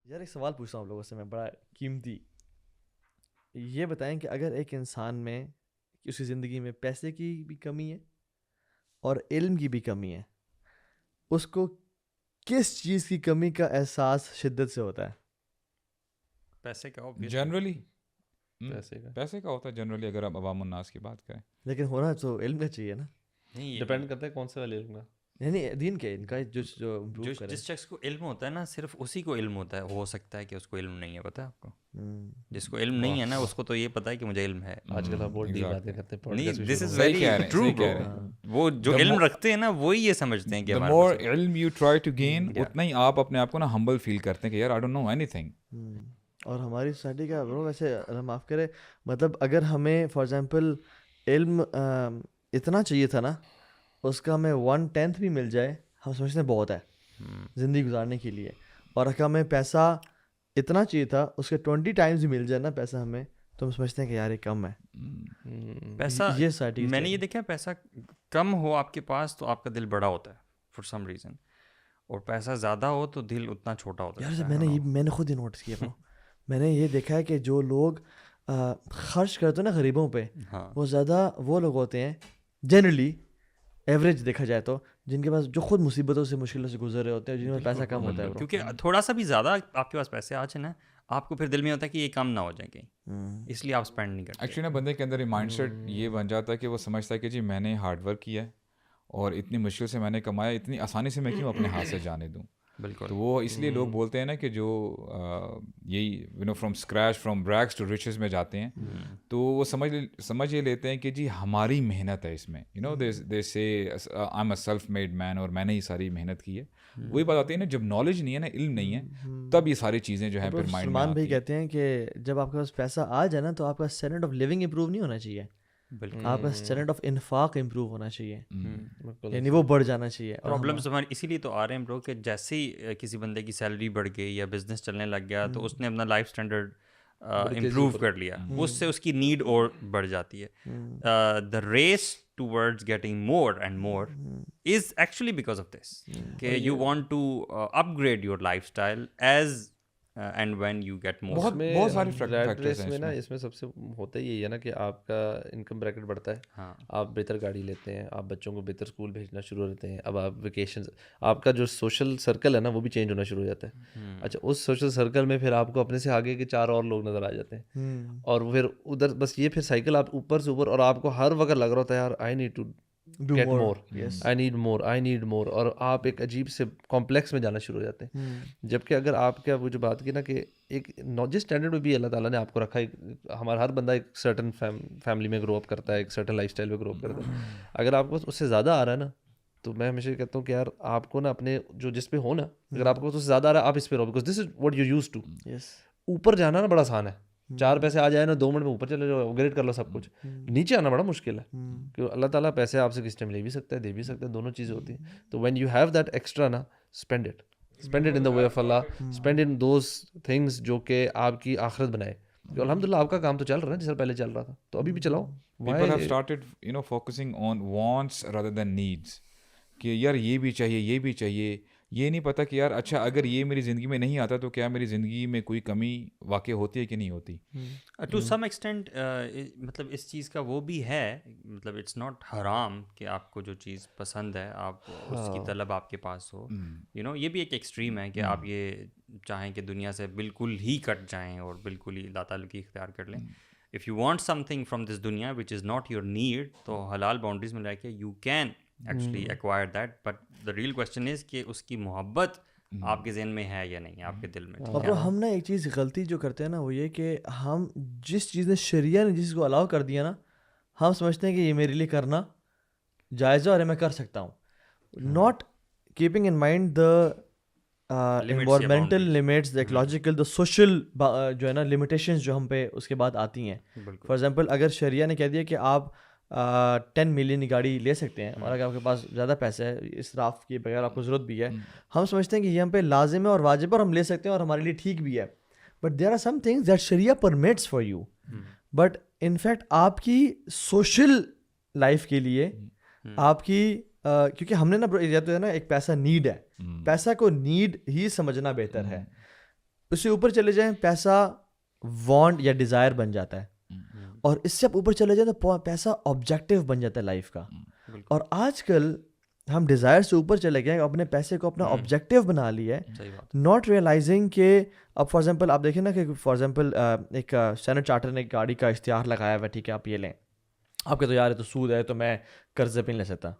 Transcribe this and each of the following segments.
یار ایک سوال پوچھتا ہوں آپ لوگوں سے میں بڑا قیمتی. یہ بتائیں کہ اگر ایک انسان میں اس کی زندگی میں پیسے کی بھی کمی ہے اور علم کی بھی کمی ہے, اس کو کس چیز کی کمی کا احساس شدت سے ہوتا ہے؟ پیسے کا جنرلی پیسے کا ہوتا ہے جنرلی, اگر آپ عوام الناس کی بات کریں. لیکن ہونا تو علم کا چاہیے نا, ڈپینڈ کرتا ہے کون سے والے علم کا, یعنی دین کے ان کا جو امپروو کرے. جس شخص کو علم ہوتا ہے نا, صرف اسی کو علم ہوتا ہے. ہو سکتا ہے کہ اس کو علم نہیں ہے, پتہ ہے آپ کو. جس کو علم نہیں ہے نا, اس کو تو یہ پتہ ہے کہ مجھے علم ہے. آج کل آپ بہت ڈیپ باتیں کرتے ہیں. نہیں, دس از ویری ٹرو برو. وہ جو علم رکھتے ہیں نا وہی یہ سمجھتے ہیں کہ the more علم you try to gain, اتنا ہی آپ اپنے آپ کو نا ہمبل فیل کرتے ہیں کہ یار I don't know anything. اور ہماری سوسائٹی کا برو ویسے اللہ معاف کرے, مطلب اگر ہمیں فار ایگزامپل علم اتنا چاہیے تھا نا, اس کا ہمیں 1/10 بھی مل جائے, ہم سمجھتے ہیں بہت ہے زندگی گزارنے کے لیے. اور اگر ہمیں پیسہ اتنا چاہیے تھا, اس کے 20 ٹائمز بھی مل جائے نا پیسہ ہمیں, تو ہم سمجھتے ہیں کہ یار یہ کم ہے. پیسہ, یہ سوسائٹی میں نے یہ دیکھا, پیسہ کم ہو آپ کے پاس تو آپ کا دل بڑا ہوتا ہے فار سم ریزن, اور پیسہ زیادہ ہو تو دل اتنا چھوٹا ہوتا ہے. یار میں نے خود ہی نوٹس کیا برو, میں نے یہ دیکھا ہے کہ جو لوگ خرچ کرتے ہیں نا غریبوں پہ, وہ زیادہ وہ لوگ ہوتے ہیں جنرلی ایوریج دیکھا جائے تو, جن کے پاس جو خود مصیبتوں سے مشکلوں سے گزر رہے ہوتے ہیں, جن میں پیسہ کم ہوتا ہے. کیونکہ تھوڑا سا بھی زیادہ آپ کے پاس پیسے آ جائیں نا, آپ کو پھر دل میں ہوتا ہے کہ یہ کم نہ ہو جائیں کہیں, اس لیے آپ اسپینڈ نہیں کرتے. ایکچولی نا بندے کے اندر یہ مائنڈ سیٹ یہ بن جاتا ہے کہ وہ سمجھتا ہے کہ جی میں نے ہارڈ ورک کیا ہے اور اتنی مشکل سے میں نے کمایا, اتنی آسانی سے میں کیوں اپنے ہاتھ سے جانے دوں. بالکل. تو وہ اس لیے لوگ بولتے ہیں نا کہ جو یہی from scratch from rags to riches میں جاتے ہیں, تو وہ سمجھ یہ لیتے ہیں کہ جی ہماری محنت ہے اس میں, they say I am a self made man, اور میں نے یہ ساری محنت کی ہے. وہی بات آتی ہے نا, جب نالج نہیں ہے نا, علم نہیں ہے, تب یہ ساری چیزیں جو ہیں پھر مائنڈ میں سلمان بھائی کہتے ہیں کہ جب آپ کے پاس پیسہ آ جائے نا, تو آپ کا اسٹینڈرڈ آف لیونگ امپروو نہیں ہونا چاہیے, آپ کا اسٹینڈرڈ آف انفاق امپروو ہونا چاہیے, یعنی وہ بڑھ جانا چاہیے. پرابلمس ہمارے اسی لیے تو آ رہے ہیں برو, کہ جیسے ہی کسی بندے کی سیلری بڑھ گئی یا بزنس چلنے لگ گیا, تو اس نے اپنا لائف اسٹینڈرڈ امپروو کر لیا, اس سے اس کی نیڈ اور بڑھ جاتی ہے. The race towards getting more and more is actually because of this, کہ you want to upgrade your lifestyle as and when you get more. بہت ساری فیکٹرز میں نا, اس میں سب سے ہوتا ہی ہے نا کہ آپ کا انکم بریکٹ بڑھتا ہے, آپ بہتر گاڑی لیتے ہیں, آپ بچوں کو بہتر اسکول بھیجنا شروع ہوتے ہیں, اب آپ ویکیشنز, آپ کا جو سوشل سرکل ہے نا وہ بھی چینج ہونا شروع ہو جاتا ہے. اچھا, اس سوشل سرکل میں پھر آپ کو اپنے سے آگے کے 4 اور لوگ نظر آ جاتے ہیں, اور پھر ادھر بس یہ پھر سائیکل آپ اوپر سے اوپر, اور آپ کو ہر وقت لگ رہا ہوتا ہے یار I need to get more, I need more, I need more, اور آپ ایک عجیب سے کمپلیکس میں جانا شروع ہو جاتے ہیں. جبکہ اگر آپ کیا وہ جو بات کی نا کہ ایک جس اسٹینڈرڈ میں بھی اللہ تعالیٰ نے آپ کو رکھا ہے, ہمارا ہر بندہ ایک سرٹن فیملی میں گرو اپ کرتا ہے, ایک سرٹن لائف اسٹائل میں گرو اپ کرتا ہے. اگر آپ کو اس سے زیادہ آ رہا ہے نا, تو میں ہمیشہ کہتا ہوں کہ یار آپ کو نا اپنے جو جس پہ ہو نا, اگر آپ کو اس سے زیادہ آ رہا ہے آپ اس پہ رہو, because this is what you use to. اوپر جانا نا بڑا آسان ہے, 4 پیسے آ جائے نا 2 منٹ میں اوپر چلے جاؤ, اپگریڈ کر لو سب کچھ. نیچے آنا بڑا مشکل ہے, کیونکہ اللہ تعالیٰ پیسے آپ سے کس ٹائم لے بھی سکتا ہے, دے بھی سکتا ہے, دونوں چیزیں ہوتی ہیں. تو when you have that extra نا, spend it in the way of اللہ, اسپینڈ ان دوز تھنگس جو کہ آپ کی آخرت بنائے. الحمد للہ آپ کا کام تو چل رہا ہے جیسا پہلے چل رہا تھا, تو ابھی بھی چلاؤ. People have started focusing on wants rather than needs, کہ یار یہ بھی چاہیے, یہ بھی چاہیے. یہ نہیں پتہ کہ یار اچھا اگر یہ میری زندگی میں نہیں آتا تو کیا میری زندگی میں کوئی کمی واقع ہوتی ہے کہ نہیں ہوتی. ٹو سم ایکسٹینٹ مطلب اس چیز کا وہ بھی ہے, مطلب اٹس ناٹ حرام کہ آپ کو جو چیز پسند ہے آپ اس کی طلب آپ کے پاس ہو. یہ بھی ایک ایکسٹریم ہے کہ آپ یہ چاہیں کہ دنیا سے بالکل ہی کٹ جائیں اور بالکل ہی اللہ تعالیٰ کی اختیار کر لیں. If you want some thing from this دنیا وچ از ناٹ یور نیڈ, تو حلال باؤنڈریز میں رہ کے you can actually acquire that, but the real question is کہ اس کی محبت آپ کے ذہن میں ہے یا نہیں, آپ کے دل میں. اور ہم نا ایک چیز غلطی جو کرتے ہیں نا وہ یہ کہ ہم جس چیز نے شریعہ نے جس کو الاؤ کر دیا نا, ہم سمجھتے ہیں کہ یہ میرے لیے کرنا جائز ہے اور میں کر سکتا ہوں, not keeping in mind the environmental limits, the ecological, the social جو ہے نا لمیٹیشنز جو ہم پہ اس کے بعد آتی ہیں. فار ایگزامپل اگر شریعہ نے کہہ دیا کہ آپ 10 ملین کی گاڑی لے سکتے ہیں, اور اگر آپ کے پاس زیادہ پیسہ ہے, اسراف کے بغیر آپ کو ضرورت بھی ہے, ہم سمجھتے ہیں کہ یہ ہم پہ لازم ہے اور واجب ہے اور ہم لے سکتے ہیں اور ہمارے لیے ٹھیک بھی ہے. But there are some things that شریعہ permits for you, but in fact آپ کی سوشل لائف کے لیے آپ کی, کیونکہ ہم نے نا یا تو ہے نا ایک پیسہ نیڈ ہے, پیسہ کو نیڈ ہی سمجھنا بہتر ہے. اس سے اوپر چلے جائیں پیسہ وانٹ یا ڈیزائر بن جاتا ہے, اور اس سے آپ اوپر چلے جائیں تو پیسہ آبجیکٹیو بن جاتا ہے لائف کا. اور آج کل ہم ڈیزائر سے اوپر چلے گئے, اپنے پیسے کو اپنا آبجیکٹیو بنا لیا ہے, ناٹ ریئلائزنگ کہ اب فار ایگزامپل آپ دیکھیں نا کہ فار ایگزامپل ایک سینٹ چارٹر نے گاڑی کا اشتہار لگایا ہوا ہے, ٹھیک ہے آپ یہ لیں, آپ کے تو یار تو سود ہے تو میں قرضے پہ نہیں لے سکتا,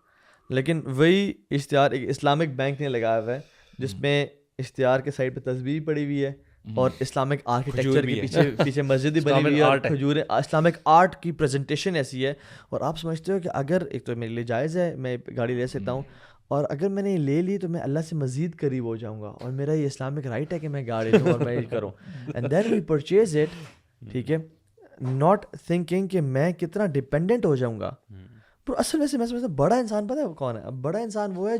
لیکن وہی اشتہار ایک اسلامک بینک نے لگایا ہوا ہے جس میں اشتہار کے سائڈ پہ تصویر پڑی ہوئی ہے اور اسلامک آرکیٹیکچر کے پیچھے مسجد بھی بنی ہوئی ہے اور کھجور, اسلامک آرٹ کی پریزنٹیشن ایسی ہے. اور آپ سمجھتے ہو کہ اگر ایک تو میرے لیے جائز ہے, میں گاڑی لے سکتا ہوں, اور اگر میں نے یہ لے لی تو میں اللہ سے مزید قریب ہو جاؤں گا, اور میرا یہ اسلامک رائٹ ہے کہ میں گاڑی لوں اور میں یہ کروں, and then we purchase it, ٹھیک ہے, ناٹ تھنکنگ کہ میں کتنا ڈپینڈنٹ ہو جاؤں گا. پر اصل میں سمجھتا بڑا انسان پتہ ہے کون ہے؟ بڑا انسان وہ ہے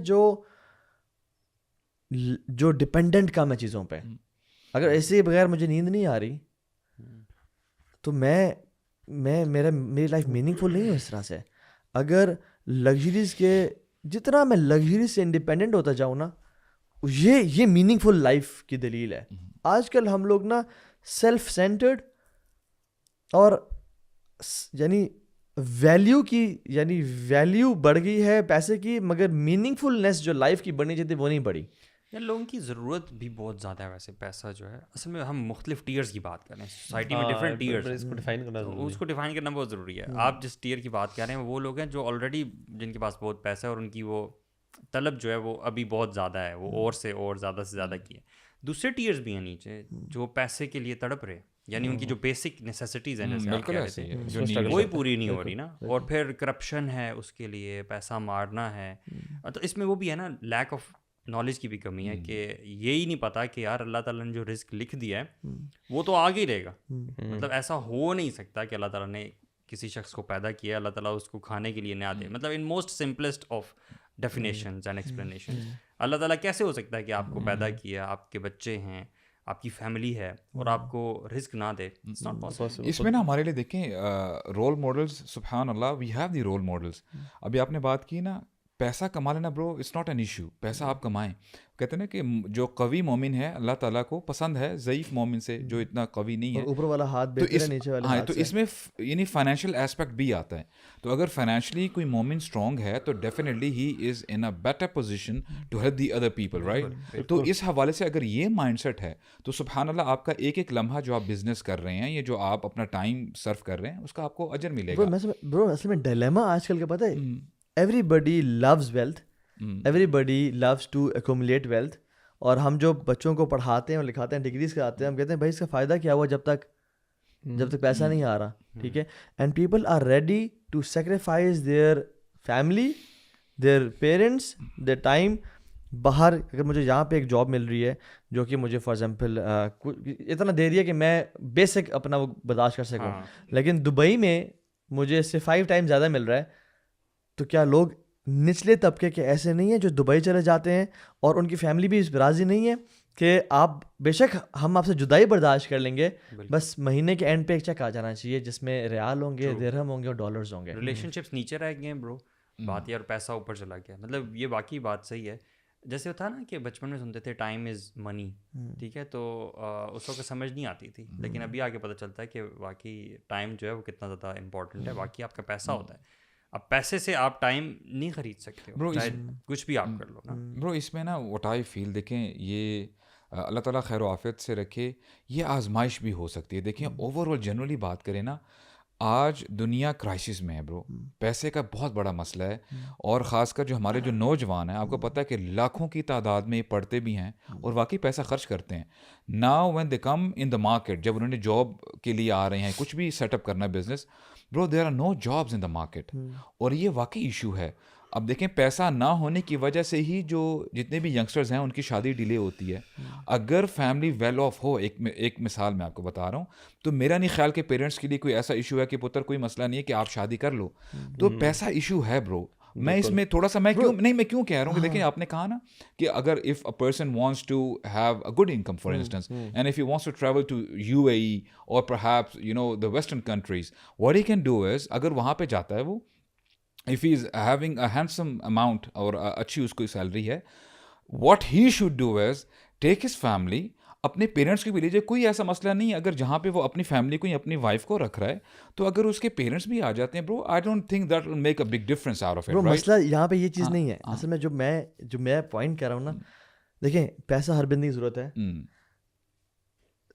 جو ڈپینڈنٹ کم ہے چیزوں پہ. اگر ایسے ہی بغیر مجھے نیند نہیں آ رہی تو میری لائف میننگ فل نہیں ہو اس طرح سے. اگر لگژریز کے جتنا میں لگژری سے انڈیپینڈنٹ ہوتا جاؤں نا, یہ میننگ فل لائف کی دلیل ہے. آج کل ہم لوگ نا سیلف سینٹرڈ اور یعنی ویلیو بڑھ گئی ہے پیسے کی, مگر میننگ فلنس جو لائف کی بڑھنی چاہیے وہ نہیں بڑھی. یار لوگوں کی ضرورت بھی بہت زیادہ ہے ویسے پیسہ جو ہے. اصل میں ہم مختلف ٹیئرس کی بات کر رہے ہیں, سوسائٹی میں ڈفرینٹ ٹیئرس, اس کو ڈیفائن کرنا بہت ضروری ہے. آپ جس ٹیئر کی بات کر رہے ہیں وہ لوگ ہیں جو آلریڈی جن کے پاس بہت پیسہ ہے اور ان کی وہ طلب جو ہے وہ ابھی بہت زیادہ ہے, وہ اور سے زیادہ کی ہے. دوسرے ٹیئرس بھی ہیں نیچے جو پیسے کے لیے تڑپ رہے, یعنی ان کی جو بیسک نیسیسٹیز ہیں وہی پوری نہیں ہو رہی نا, اور پھر کرپشن ہے اس کے لیے, پیسہ مارنا ہے. تو اس میں وہ بھی ہے نا لیک آف نالج کی بھی کمی ہے کہ یہی نہیں پتا کہ یار اللہ تعالیٰ نے جو رزق لکھ دیا ہے وہ تو آگے ہی رہے گا. مطلب ایسا ہو نہیں سکتا کہ اللہ تعالیٰ نے کسی شخص کو پیدا کیا, اللہ تعالیٰ اس کو کھانے کے لیے نہ دے. مطلب in most simplest of definitions and explanations, اللہ تعالیٰ کیسے ہو سکتا ہے کہ آپ کو پیدا کیا, آپ کے بچے ہیں, آپ کی فیملی ہے, اور آپ کو رزق نہ دے؟ It's not possible. اس میں نا ہمارے لیے دیکھیں رول ماڈلس, سبحان اللہ, we have the role models. ابھی آپ نے بات کی نا پیسہ کما لینا, برو اٹس ناٹ این ایشو, پیسہ آپ کمائیں. کہتے ہیں نا کہ جو قوی مومن ہے اللہ تعالیٰ کو پسند ہے ضعیف مومن سے جو اتنا قوی نہیں ہے, اوپر والا ہاتھ بہتر ہے نیچے والے ہاتھ سے. تو اس میں یعنی فائنینشیل ایسپیکٹ بھی آتا ہے. تو اگر فائنینشلی کوئی مومن اسٹرانگ ہے تو definitely he is in a better position to help the other people, right. تو اس حوالے سے اگر یہ مائنڈ سیٹ ہے تو سبحان اللہ آپ کا ایک لمحہ جو آپ بزنس کر رہے ہیں, یہ جو آپ اپنا ٹائم سرو کر رہے ہیں, اس کا آپ کو اجر ملے گا. برو اصل میں ڈیلیما آج کل کا پتہ ہے, everybody loves wealth, everybody loves to accumulate wealth, اور ہم جو بچوں کو پڑھاتے ہیں اور لکھاتے ہیں, ڈگریز کراتے ہیں, ہم کہتے ہیں بھائی اس کا فائدہ کیا ہوا جب تک پیسہ نہیں آ رہا, ٹھیک ہے. And people are ready to sacrifice their family, their parents, their time. باہر اگر مجھے یہاں پہ ایک جاب مل رہی ہے جو کہ مجھے فار ایگزامپل اتنا دے رہی ہے کہ میں بیسک اپنا وہ برداشت کر سکوں, لیکن دبئی میں مجھے اس سے 5 ٹائم زیادہ مل رہا ہے, تو کیا لوگ نچلے طبقے کے ایسے نہیں ہیں جو دبئی چلے جاتے ہیں اور ان کی فیملی بھی اس پہ راضی نہیں ہے کہ آپ بے شک ہم آپ سے جدائی برداشت کر لیں گے, بس مہینے کے اینڈ پہ ایک چیک آ جانا چاہیے جس میں ریال ہوں گے, درہم ہوں گے اور ڈالرز ہوں گے. ریلیشن شپس نیچے رہ گئے ہیں برو, بات یہ, اور پیسہ اوپر چلا گیا. مطلب یہ واقعی بات صحیح ہے. جیسے تھا نا کہ بچپن میں سنتے تھے ٹائم از منی, ٹھیک ہے, تو اس وقت سمجھ نہیں آتی تھی, لیکن ابھی آگے پتہ چلتا ہے کہ واقعی ٹائم جو ہے وہ کتنا زیادہ امپورٹنٹ ہے. واقعی آپ کا پیسہ ہوتا ہے, اب پیسے سے آپ ٹائم نہیں خرید سکتے ہو, چاہے کچھ بھی آپ کر لو نا. برو اس میں نا وٹ آئی فیل, دیکھیں یہ اللہ تعالیٰ خیر و عافیت سے رکھے, یہ آزمائش بھی ہو سکتی ہے. دیکھیں اوور آل جنرلی بات کریں نا, آج دنیا کرائسس میں ہے برو, پیسے کا بہت بڑا مسئلہ ہے, اور خاص کر جو ہمارے جو نوجوان ہیں, آپ کو پتہ ہے کہ لاکھوں کی تعداد میں یہ پڑھتے بھی ہیں اور واقعی پیسہ خرچ کرتے ہیں. Now when they come in the market, جب انہوں نے جاب کے لیے آ رہے ہیں, کچھ بھی سیٹ اپ کرنا business, bro there are no jobs in the market, اور یہ واقعی ایشو ہے. اب دیکھیں پیسہ نہ ہونے کی وجہ سے ہی جو جتنے بھی ینگسٹرز ہیں ان کی شادی ڈیلے ہوتی ہے. اگر فیملی ویل آف ہو, ایک مثال میں آپ کو بتا رہا ہوں, تو میرا نہیں خیال کہ پیرنٹس کے لیے کوئی ایسا ایشو ہے کہ پتر کوئی مسئلہ نہیں ہے کہ آپ شادی کر لو, تو پیسہ ایشو ہے برو. میں اس میں تھوڑا سا میں کیوں کہہ رہا ہوں کہ دیکھیں آپ نے کہا نا کہ اگر if a person wants to have a good income for instance, and if he wants to travel to UAE اور perhaps you know the western countries, what he can do is, اگر وہاں پہ جاتا ہے وہ, if he is having a handsome amount اور اچھی اس کو سیلری ہے, what he should do is take his family, اپنے پیرنٹس کو بھی لیجیے, کوئی ایسا مسئلہ نہیں ہے اگر جہاں پہ وہ اپنی فیملی کو یا اپنی وائف کو رکھ رہا ہے, تو اگر اس کے پیرنٹس بھی آ جاتے ہیں برو, I don't think that will make a big difference out of it. برو مسئلہ یہاں پہ یہ چیز نہیں ہے اصل میں, جو میں پوائنٹ کر رہا ہوں نا, دیکھیں پیسہ ہر بندے کی ضرورت ہے,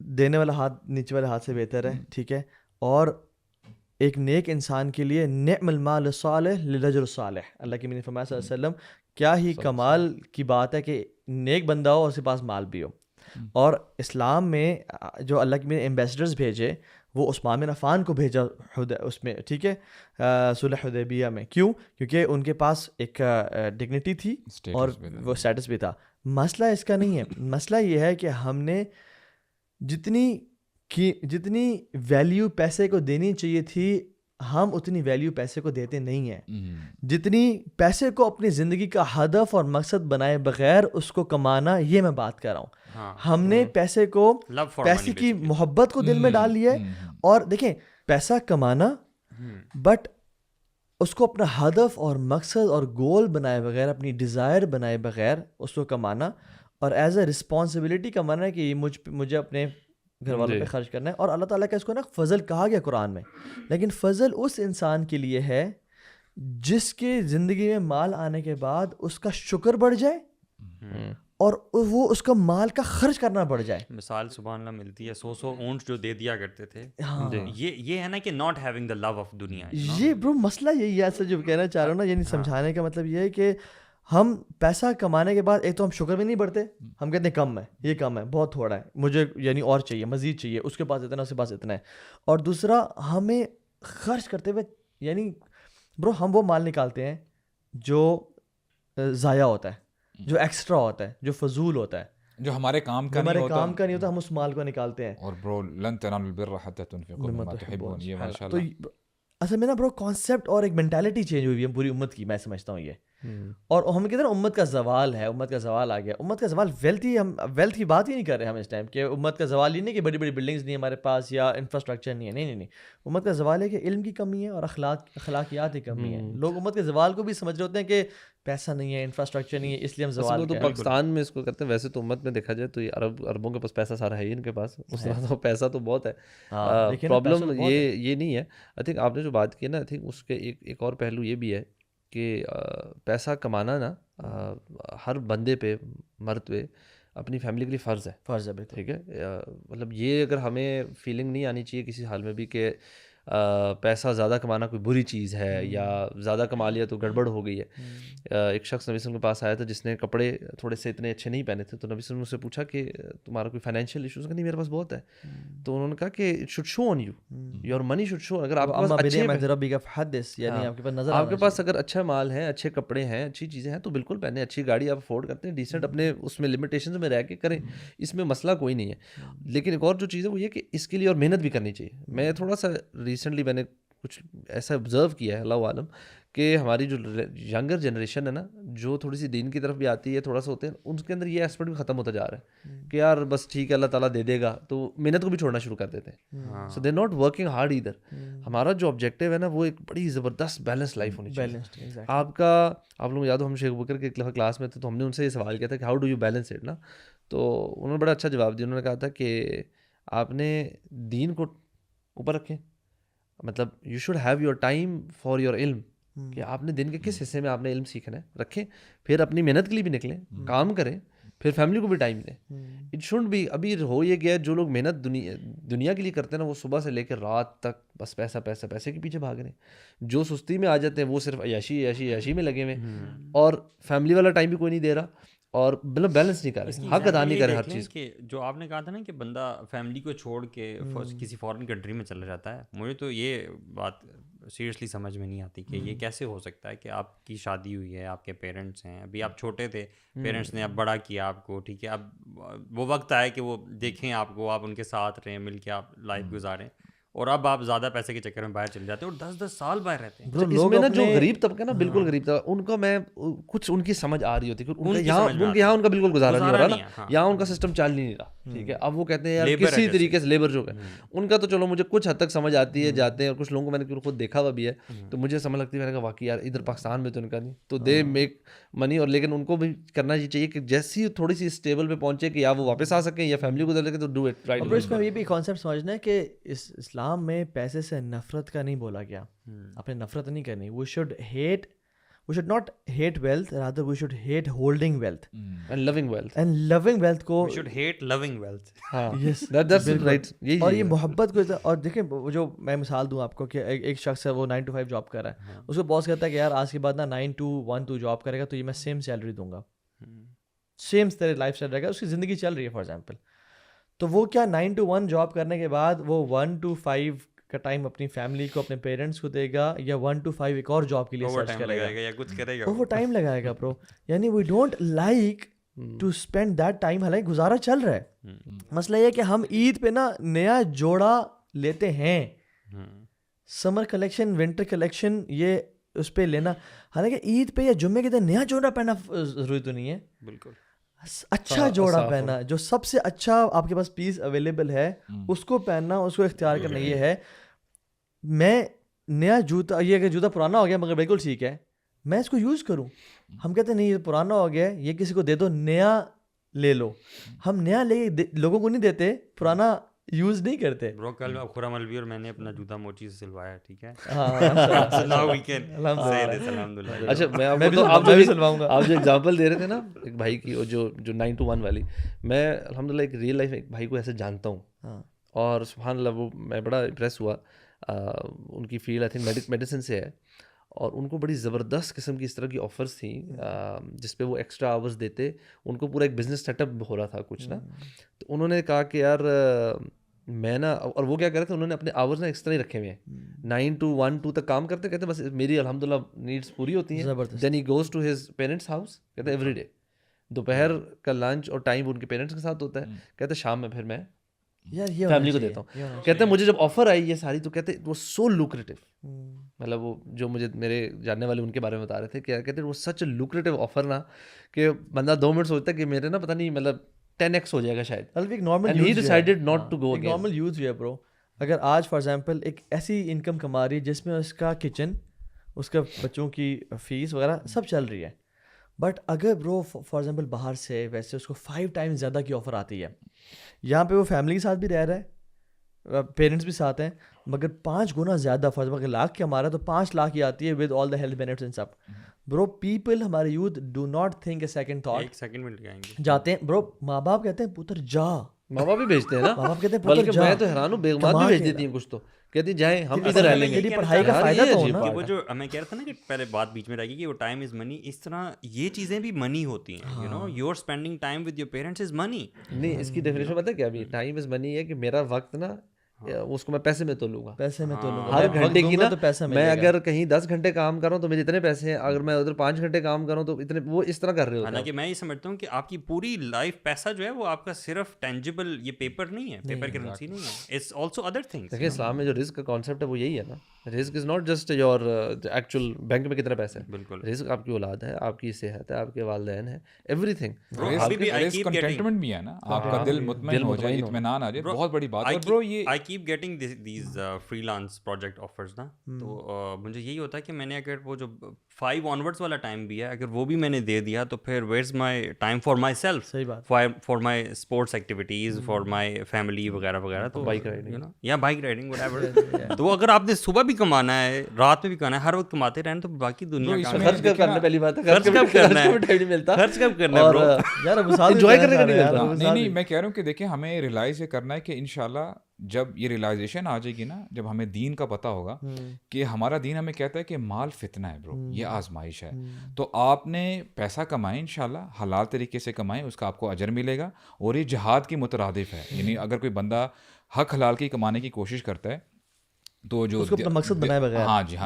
دینے والا ہاتھ نیچے والے ہاتھ سے بہتر ہے, ٹھیک ہے, اور ایک نیک انسان کے لیے نعم المال الصالح للرجل الصالح, اللہ کے نبی فرمایا صلی اللہ علیہ وسلم, کیا ہی کمال کی بات ہے کہ نیک بندہ ہو اور اس کے پاس مال بھی ہو. اور اسلام میں جو اللہ کے ایمبیسڈرز بھیجے, وہ عثمان بن عفان کو بھیجا اس میں, ٹھیک ہے, صلح حدیبیہ میں. کیوں؟ کیونکہ ان کے پاس ایک ڈگنیٹی تھی اور وہ اسٹیٹس بھی تھا. مسئلہ اس کا نہیں ہے, مسئلہ یہ ہے کہ ہم نے جتنی ویلیو پیسے کو دینی چاہیے تھی, ہم اتنی ویلیو پیسے کو دیتے نہیں ہیں. جتنی پیسے کو اپنی زندگی کا ہدف اور مقصد بنائے بغیر اس کو کمانا, یہ میں بات کر رہا ہوں. ہم نے پیسے کو, پیسے کی محبت کو دل میں ڈال لیا ہے. اور دیکھیں پیسہ کمانا, بٹ اس کو اپنا ہدف اور مقصد اور گول بنائے بغیر, اپنی ڈیزائر بنائے بغیر اس کو کمانا, اور ایز اے رسپانسبلٹی کمانا ہے کہ مجھے اپنے گھر والوں پہ خرچ کرنا ہے. اور اللہ تعالیٰ کا اس کو نا فضل کہا گیا قرآن میں, لیکن فضل اس انسان کے لیے ہے جس کے زندگی میں مال آنے کے بعد اس کا شکر بڑھ جائے اور وہ اس کا مال کا خرچ کرنا بڑھ جائے. مثال سبحان اللہ ملتی ہے, 100 اونٹ جو دے دیا کرتے تھے. یہ ہے نا کہ not having the love of دنیا. یہ برو مسئلہ یہی ہے ایسا جو کہنا چاہ رہا ہوں نا, یعنی سمجھانے کا مطلب یہ ہے کہ ہم پیسہ کمانے کے بعد ایک تو ہم شکر بھی نہیں بڑھتے, ہم کہتے ہیں کم ہے, یہ کم ہے, بہت تھوڑا ہے, مجھے یعنی اور چاہیے, مزید چاہیے, اس کے پاس اتنا, اس کے پاس اتنا ہے. اور دوسرا ہمیں خرچ کرتے ہوئے, یعنی برو ہم وہ مال نکالتے ہیں جو ضائع ہوتا ہے, جو ایکسٹرا ہوتا ہے, جو فضول ہوتا ہے, جو ہمارے کام کا نہیں ہوتا, ہم اس مال کو نکالتے ہیں. اور برو لن تنالوا البر حتى تنفقوا مما تحبون, یہ ماشاءاللہ. تو اصل میں نا برو کانسیپٹ اور ایک مینٹیلٹی چینج ہوئی ہے پوری امت کی, میں سمجھتا ہوں یہ. اور ہم کہتے ہیں نا امت کا زوال ہے, امت کا زوال آ گیا. امت کا زوال ہم ویلتھ کی بات ہی نہیں کر رہے ہم اس ٹائم, کہ امت کا زوال یہ نہیں کہ بڑی بڑی بلڈنگز نہیں ہمارے پاس یا انفراسٹرکچر نہیں ہے, نہیں. امت کا زوال ہے کہ علم کی کمی ہے اور اخلاقیات کی کمی ہے. لوگ امت کے زوال کو بھی سمجھ رہے ہوتے ہیں کہ پیسہ نہیں ہے, انفراسٹرکچر نہیں ہے, اس لیے ہم زوال. تو پاکستان میں اس کو کرتے ہیں, ویسے تو امت میں دیکھا جائے تو یہ اربوں کے پاس پیسہ سارا ہے ہی ان کے پاس, اس طرح تو پیسہ تو بہت ہے. پرابلم یہ نہیں ہے. آئی تھنک آپ نے جو بات کی نا, آئی تھنک اس کے ایک اور پہلو یہ بھی ہے کہ پیسہ کمانا نا ہر بندے پہ, مرد پہ, اپنی فیملی کے لیے فرض ہے. ٹھیک ہے, مطلب یہ اگر ہمیں فیلنگ نہیں آنی چاہیے کسی حال میں بھی کہ پیسہ زیادہ کمانا کوئی بری چیز ہے یا زیادہ کما لیا تو گڑبڑ ہو گئی ہے. ایک شخص نبی صلی اللہ علیہ وسلم کے پاس آیا تھا جس نے کپڑے تھوڑے سے اتنے اچھے نہیں پہنے تھے, تو نبی صلی اللہ علیہ وسلم سے پوچھا کہ تمہارا کوئی فائنینشیل ایشوز کا؟ نہیں, میرے پاس بہت ہے. تو انہوں نے کہا کہ it should show on you, your money should show. اگر آپ کے پاس اگر اچھا مال ہے, اچھے کپڑے ہیں, اچھی چیزیں ہیں تو بالکل پہنے, اچھی گاڑی آپ افورڈ کرتے ہیں, ڈیسنٹ اپنے اس میں لمیٹیشنز میں رہ کے کریں, اس میں مسئلہ کوئی نہیں ہے. لیکن ایک اور جو چیز ہے وہ یہ کہ اس کے لیے اور محنت بھی کرنی چاہیے. میں تھوڑا سا ریسنٹلی میں نے کچھ ایسا آبزرو کیا ہے, اللہ عالم, کہ ہماری جو ینگر جنریشن ہے نا, جو تھوڑی سی دین کی طرف بھی آتی ہے, تھوڑا سا ہوتے ہیں, ان کے اندر یہ ایسپیکٹ بھی ختم ہوتا جا رہا ہے کہ یار بس ٹھیک ہے اللہ تعالیٰ دے دے گا, تو محنت کو بھی چھوڑنا شروع کر دیتے ہیں. So they not working hard either. ہمارا جو آبجیکٹیو ہے نا وہ ایک بڑی زبردست بیلنس لائف ہونی چاہیے. آپ لوگ یاد ہو, ہم شیخ بکر کے کلاس میں تھے تو ہم نے ان سے یہ سوال کیا تھا کہ how do you balance it نا, تو انہوں نے بڑا اچھا جواب دیا. انہوں نے کہا تھا کہ آپ نے دین کو اوپر رکھیں, مطلب you should have your time for your علم, کہ آپ نے دن کے کس حصے میں آپ نے علم سیکھنا ہے رکھیں, پھر اپنی محنت کے لیے بھی نکلیں, کام کریں, پھر فیملی کو بھی ٹائم دیں. اٹ شوڈ بھی ابھی ہو یہ گیا جو لوگ محنت دنیا کے لیے کرتے ہیں نا, وہ صبح سے لے کے رات تک بس پیسہ پیسہ پیسے کے پیچھے بھاگ رہے ہیں. جو سستی میں آ جاتے ہیں وہ صرف عیاشی میں لگے ہوئے, اور فیملی والا ٹائم بھی کوئی نہیں دے رہا, اور مطلب بیلنس نہیں کر رہے, حق ادا نہیں کر رہے ہر چیز. کہ جو آپ نے کہا تھا نا کہ بندہ فیملی کو چھوڑ کے کسی فارن کنٹری میں چلا جاتا ہے, مجھے تو یہ بات سیریسلی سمجھ میں نہیں آتی کہ یہ کیسے ہو سکتا ہے کہ آپ کی شادی ہوئی ہے, آپ کے پیرنٹس ہیں, ابھی آپ چھوٹے تھے, پیرنٹس نے اب بڑا کیا آپ کو, ٹھیک ہے, اب وہ وقت آئے کہ وہ دیکھیں آپ کو, آپ ان کے ساتھ رہیں, مل کے آپ لائف گزاریں, اور اب آپ زیادہ پیسے کے چکر میں باہر چلے جاتے ہیں اور 10 سال باہر رہتے ہیں. اس میں نا جو غریب طبقہ نا بالکل غریب طبقہ ان کا میں کچھ ان کی سمجھ آ رہی ہوتی ہے یہاں ان کا بالکل گزارا نہیں ہو رہا نا, یہاں ان کا سسٹم چل نہیں رہا. ٹھیک ہے, اب وہ کہتے ہیں یار کسی طریقے سے لیبر جو ہے ان کا تو چلو مجھے کچھ حد تک سمجھ آتی ہے, جاتے ہیں, اور کچھ لوگوں کو میں نے خود دیکھا ہوا بھی ہے تو مجھے سمجھ لگتی ہے, میں نے کہا واقعی یار ادھر پاکستان میں تو ان کا نہیں, تو دے میک منی. اور لیکن ان کو بھی کرنا یہ چاہیے کہ جیسی تھوڑی سی اسٹیبل پہ پہنچے کہ یا وہ واپس آ سکیں یا فیملی کو دے لیں تو ڈو اٹ رائٹ. اور اس میں یہ بھی کانسیپٹ سمجھنا ہے کہ اسلام میں پیسے سے نفرت کا نہیں بولا گیا, اپنے نفرت نہیں کرنی. We should not hate wealth, rather we should hate holding wealth and loving wealth, and loving wealth کو. We should hate loving wealth. Yes that's right. اور یہ محبت کو. اور دیکھیں وہ جو میں مثال دوں آپ کو کہ ایک شخص ہے وہ 9 to 5 جاب کر رہا ہے, اس کو باس کہتا ہے کہ یار آج کے بعد نا 9 to 1 تو جاب کرے گا تو یہ میں سیم سیلری دوں گا, سیم تیرے لائف اسٹائل رہے گا, اس کی زندگی چل رہی ہے فار ایگزامپل. تو وہ کیا 9 to 1 جاب کرنے کے بعد وہ 1 to 5 کا ٹائم اپنی فیملی کو, اپنے پیرنٹس کو دے گا, یا 1 to 5 ایک اور جاب کے لیے سرچ کرے گا یا کچھ کرے گا, وہ ٹائم لگائے گا برو. یعنی we don't like to spend that time, حالانکہ گزارا چل رہا ہے. مسئلہ یہ کہ ہم عید پہ نا نیا جوڑا لیتے ہیں, سمر کلیکشن, ونٹر کلیکشن, یہ اس پہ لینا, حالانکہ عید پہ یا جمعے کے دن نیا جوڑا پہننا ضروری تو نہیں ہے. بالکل اچھا جوڑا پہننا, جو سب سے اچھا آپ کے پاس پیس اویلیبل ہے اس کو پہننا, اس کو اختیار کرنا. یہ ہے میں نیا جوتا, یہ کہ جوتا پرانا ہو گیا مگر بالکل ٹھیک ہے, میں اس کو یوز کروں. ہم کہتے ہیں نہیں یہ پرانا ہو گیا, یہ کسی کو دے دو, نیا لے لو. ہم نیا لے لوگوں کو نہیں دیتے, پرانا یوز نہیں کرتے. برو کل خرم الوی اور میں نے اپنا جوتا موچی سے سلوایا, ٹھیک ہے. اچھا میں آپ جو ایگزامپل دے رہے تھے نا ایک بھائی کی, جو 9 to 1 والی, میں الحمد للہ ایک ریئل لائف ایک بھائی کو ایسے جانتا ہوں, اور سبحان اللہ وہ میں بڑا امپریس ہوا. ان کی فیلڈ آئی تھنک میڈیسن سے ہے, اور ان کو بڑی زبردست قسم کی اس طرح کی آفرز تھیں جس پہ وہ ایکسٹرا آورز دیتے. ان کو پورا ایک بزنس سیٹ اپ ہو رہا تھا کچھ نا, تو انہوں نے کہا کہ یار میں نا, اور وہ کیا کر رہے تھے, انہوں نے اپنے آورز نا اس طرح ہی رکھے ہوئے ہیں 9 to 1 2 تک کام کرتے, کہتے بس میری الحمد للہ نیڈس پوری ہوتی ہیں. Then he goes to his parents house, کہتے ایوری ڈے دوپہر کا لنچ اور ٹائم ان کے پیرنٹس کے ساتھ ہوتا ہے, کہتے شام میں پھر میں فیملی کو دیتا ہوں. کہتے ہیں مجھے جب آفر آئی یہ ساری تو کہتے وہ سو لوکریٹو, مطلب وہ جو مجھے میرے جاننے والے ان کے بارے میں بتا رہے تھے کہ کہتے وہ سچ اے لوکریٹو آفر نا کہ بندہ 2 منٹ سوچتا ہے کہ میرے نا پتہ نہیں مطلب 10x ہو جائے گا شاید. نارمل یوز بھی ہے برو. اگر آج فار ایگزامپل ایک ایسی انکم کما رہی ہے جس میں اس کا کچن, اس کا بچوں کی فیس وغیرہ سب چل رہی ہے, بٹ اگر برو فار ایگزامپل باہر سے ویسے اس کو 5 times زیادہ کی آفر آتی ہے, یہاں پہ وہ فیملی کے ساتھ بھی رہ رہا ہے, پیرنٹس بھی ساتھ ہیں, مگر 5 گنا زیادہ, فار ایگزامپل لاکھ کی ہمارا تو 5 لاکھ کی آتی ہے with all the health benefits and سب. برو پیپل, ہمارے youth do not think a second thought, ایک سیکنڈ میں لگائیں گے, جاتے ہیں. برو ماں باپ کہتے ہیں پتر جا, ماں باپ بھی بھیجتے ہیں نا, ماں باپ کہتے ہیں بلکہ میں تو حیران ہوں, بیگمات بھی بھیج دیتی ہیں کچھ, تو کہتی جائیں ہم ادھر رہ لیں گے. پڑھائی کا فائدہ تو ہونا. وہ جو میں کہہ رہا تھا نا کہ پہلے بات بیچ میں رہ گئی کہ وہ ٹائم از منی, اس طرح یہ چیزیں بھی منی ہوتی ہیں. You know you are spending time with your parents is money. نہیں, اس کی ڈیفینیشن پتہ ہے کیا بھی, ٹائم از منی ہے کہ میرا وقت نا اس کو میں پیسے میں تولوں گا, پیسے میں تولوں گا, ہر گھنٹے کی نا. میں گا. اگر کہیں 10 گھنٹے کام کر رہا ہوں تو میرے اتنے پیسے ہیں, اگر میں ادھر 5 گھنٹے کام کر رہا ہوں تو اتنے, وہ اس طرح کر رہے ہوتے ہیں. حالانکہ میں یہ سمجھتا ہوں کہ آپ کی پوری لائف پیسہ جو ہے وہ آپ کا صرف ٹینجیبل, یہ پیپر نہیں ہے, پیپر کرنسی نہیں ہے, اٹس آلسو ادر تھنگس. دیکھیں اسلام میں جو رزق کا کانسیپٹ ہے وہ یہی ہے نا, رزق is not just your actual bank میں کتنا پیسہ ہے. بالکل, رزق آپ کی اولاد ہے, آپ کی صحت ہے, آپ کے والدین ہے, ایوری تھنگ. کنٹینٹمنٹ بھی ہے نا, آپ کا دل مطمئن ہو جائے, اطمینان آ جائے, بہت بڑی بات ہے برو. یہ I keep getting these free lance project offers نا, تو مجھے یہی ہوتا ہے کہ میں نے اگر وہ جو 5 onwards والا ٹائم بھی ہے اگر وہ بھی میں نے دے دیا تو پھر where's my time for myself, صحیح بات, for my sports activities, for my family وغیرہ وغیرہ. تو بائک رائڈنگ یا بائک رائڈنگ وٹ ایور. تو اگر آپ نے صبح بھی کمانا ہے, رات میں بھی کمانا ہے, ہر وقت کماتے رہنا, تو باقی دنیا کا خرچ کب کرنا, پہلی بات ہے خرچ کب کرنا ہے, خرچ کب کرنا ہے برو. یار انجوائے کرنے کا نہیں ملتا. نہیں, میں کہہ رہا ہوں کہ دیکھیں ہمیں ریلائز یہ کرنا ہے کہ انشاءاللہ جب یہ ریلائزیشن آ جائے گی نا, جب ہمیں دین کا پتہ ہوگا کہ ہمارا دین ہمیں کہتا ہے کہ مال فتنہ ہے برو, یہ آزمائش ہے, تو آپ نے پیسہ کمائیں, انشاءاللہ حلال طریقے سے کمائیں, اس کا آپ کو اجر ملے گا, اور یہ جہاد کی مترادف ہے. یعنی اگر کوئی بندہ حق حلال کی کمانے کی کوشش کرتا ہے تو جو اس کو اپنا مقصد بنائے بغیر, ہاں جی,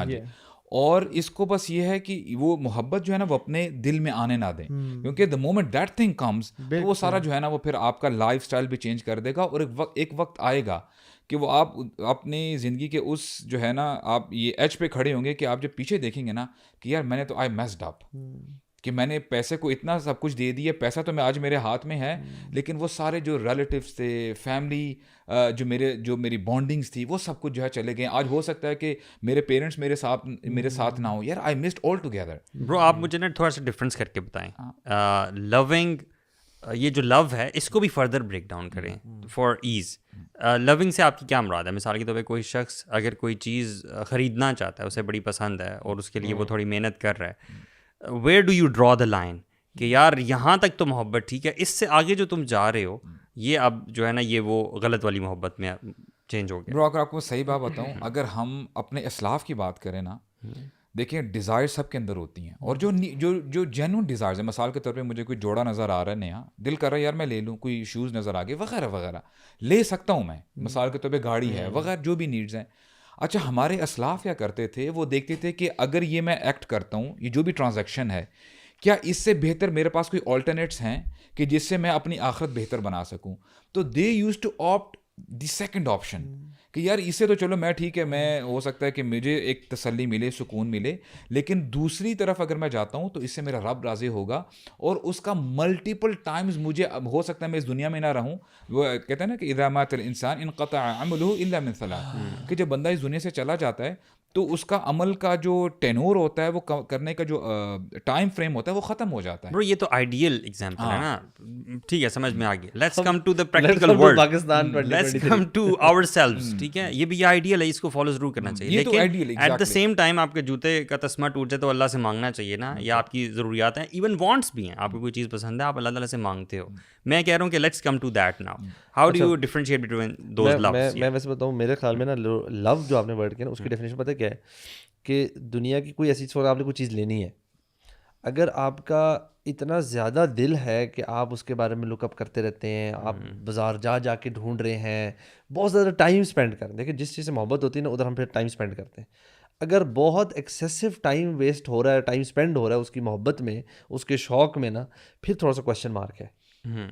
اور اس کو بس یہ ہے کہ وہ محبت جو ہے نا وہ اپنے دل میں آنے نہ دیں, کیونکہ the moment that thing comes تو وہ سارا جو ہے نا وہ پھر آپ کا لائف اسٹائل بھی چینج کر دے گا, اور ایک وقت آئے گا کہ وہ آپ اپنی زندگی کے اس جو ہے نا آپ یہ ایج پہ کھڑے ہوں گے کہ آپ جب پیچھے دیکھیں گے نا کہ یار میں نے تو آئی میسڈ اپ, کہ میں نے پیسے کو اتنا سب کچھ دے دیا, پیسہ تو میں آج میرے ہاتھ میں ہے, لیکن وہ سارے جو ریلیٹیوس تھے, فیملی, جو میری بانڈنگس تھی, وہ سب کچھ جو ہے چلے گئے. آج ہو سکتا ہے کہ میرے پیرنٹس میرے ساتھ نہ ہوں, یار آئی مسڈ آل ٹوگیدر. برو آپ مجھے نا تھوڑا سا ڈفرینس کر کے بتائیں, لونگ, یہ جو لو ہے اس کو بھی فردر بریک ڈاؤن کریں فار ایز. لونگ سے آپ کی کیا مراد ہے؟ مثال کے طور پہ کوئی شخص اگر کوئی چیز خریدنا چاہتا ہے, اسے بڑی پسند ہے اور اس کے لیے وہ تھوڑی محنت کر رہا ہے, where do you draw the line کہ یار یہاں تک تو محبت ٹھیک ہے, اس سے آگے جو تم جا رہے ہو یہ اب جو ہے نا یہ وہ غلط والی محبت میں چینج ہو گیا؟ برو اگر آپ کو صحیح بات بتاؤں, اگر ہم اپنے اسلاف کی بات کریں نا, دیکھیں ڈیزائر سب کے اندر ہوتی ہیں, اور جو جینوئن ڈیزائرز ہیں, مثال کے طور پہ مجھے کوئی جوڑا نظر آ رہا ہے نیا, دل کر رہا ہے یار میں لے لوں, کوئی شوز نظر آ گئے وغیرہ وغیرہ, لے سکتا ہوں میں, مثال کے طور پہ گاڑی ہے وغیرہ جو بھی نیڈز ہیں. اچھا ہمارے اسلاف کیا کرتے تھے, وہ دیکھتے تھے کہ اگر یہ میں ایکٹ کرتا ہوں, یہ جو بھی ٹرانزیکشن ہے, کیا اس سے بہتر میرے پاس کوئی آلٹرنیٹس ہیں کہ جس سے میں اپنی آخرت بہتر بنا سکوں. تو they used to opt the second option کہ یار اس سے تو چلو میں ٹھیک ہے, میں ہو سکتا ہے کہ مجھے ایک تسلی ملے, سکون ملے, لیکن دوسری طرف اگر میں جاتا ہوں تو اس سے میرا رب راضی ہوگا, اور اس کا ملٹیپل ٹائمز مجھے ہو سکتا ہے میں اس دنیا میں نہ رہوں. وہ کہتے ہیں نا کہ اذا مات الانسان انقطع عمله الا من ثلاث, کہ جب بندہ اس دنیا سے چلا جاتا ہے تو اس کا عمل کا جو ٹینور ہوتا ہے, وہ کرنے کا جو ٹائم فریم ہوتا ہے, وہ ختم ہو جاتا ہے. برو یہ تو آئیڈیل ایگزامپل ہے نا, ٹھیک ہے سمجھ میں آ گیا. Let's come to the practical world, Pakistan, let's come to ourselves, ٹھیک ہے, یہ بھی آئیڈیل ہے, اس کو فالو ضرور کرنا چاہیے, لیکن ایٹ دا سیم ٹائم آپ کے جوتے کا تسمہ ٹوٹ جائے تو اللہ سے مانگنا چاہیے نا, یا آپ کی ضروریات ہیں, ایون وانٹس بھی ہیں, آپ کو کوئی چیز پسند ہے آپ اللہ تعالیٰ سے مانگتے ہو. میں کہہ رہا ہوں کہ let's come to that now. How do you differentiate between those loves? میں ویسے بتاؤں, میرے خیال میں نا لو جو آپ نے ورڈ کیا نا, اس کی ڈیفینیشن پتہ کیا ہے, کہ دنیا کی کوئی ایسی چیز, آپ نے کوئی چیز لینی ہے, اگر آپ کا اتنا زیادہ دل ہے کہ آپ اس کے بارے میں لک اپ کرتے رہتے ہیں, آپ بازار جا کے ڈھونڈ رہے ہیں, بہت زیادہ ٹائم اسپینڈ کریں. دیکھیں جس چیز سے محبت ہوتی ہے نا ادھر ہم پھر ٹائم اسپینڈ کرتے ہیں. اگر بہت ایکسیسو ٹائم ویسٹ ہو رہا ہے, ٹائم اسپینڈ ہو رہا ہے اس کی محبت میں, اس کے شوق میں نا, پھر تھوڑا سا کویشچن مارک ہے.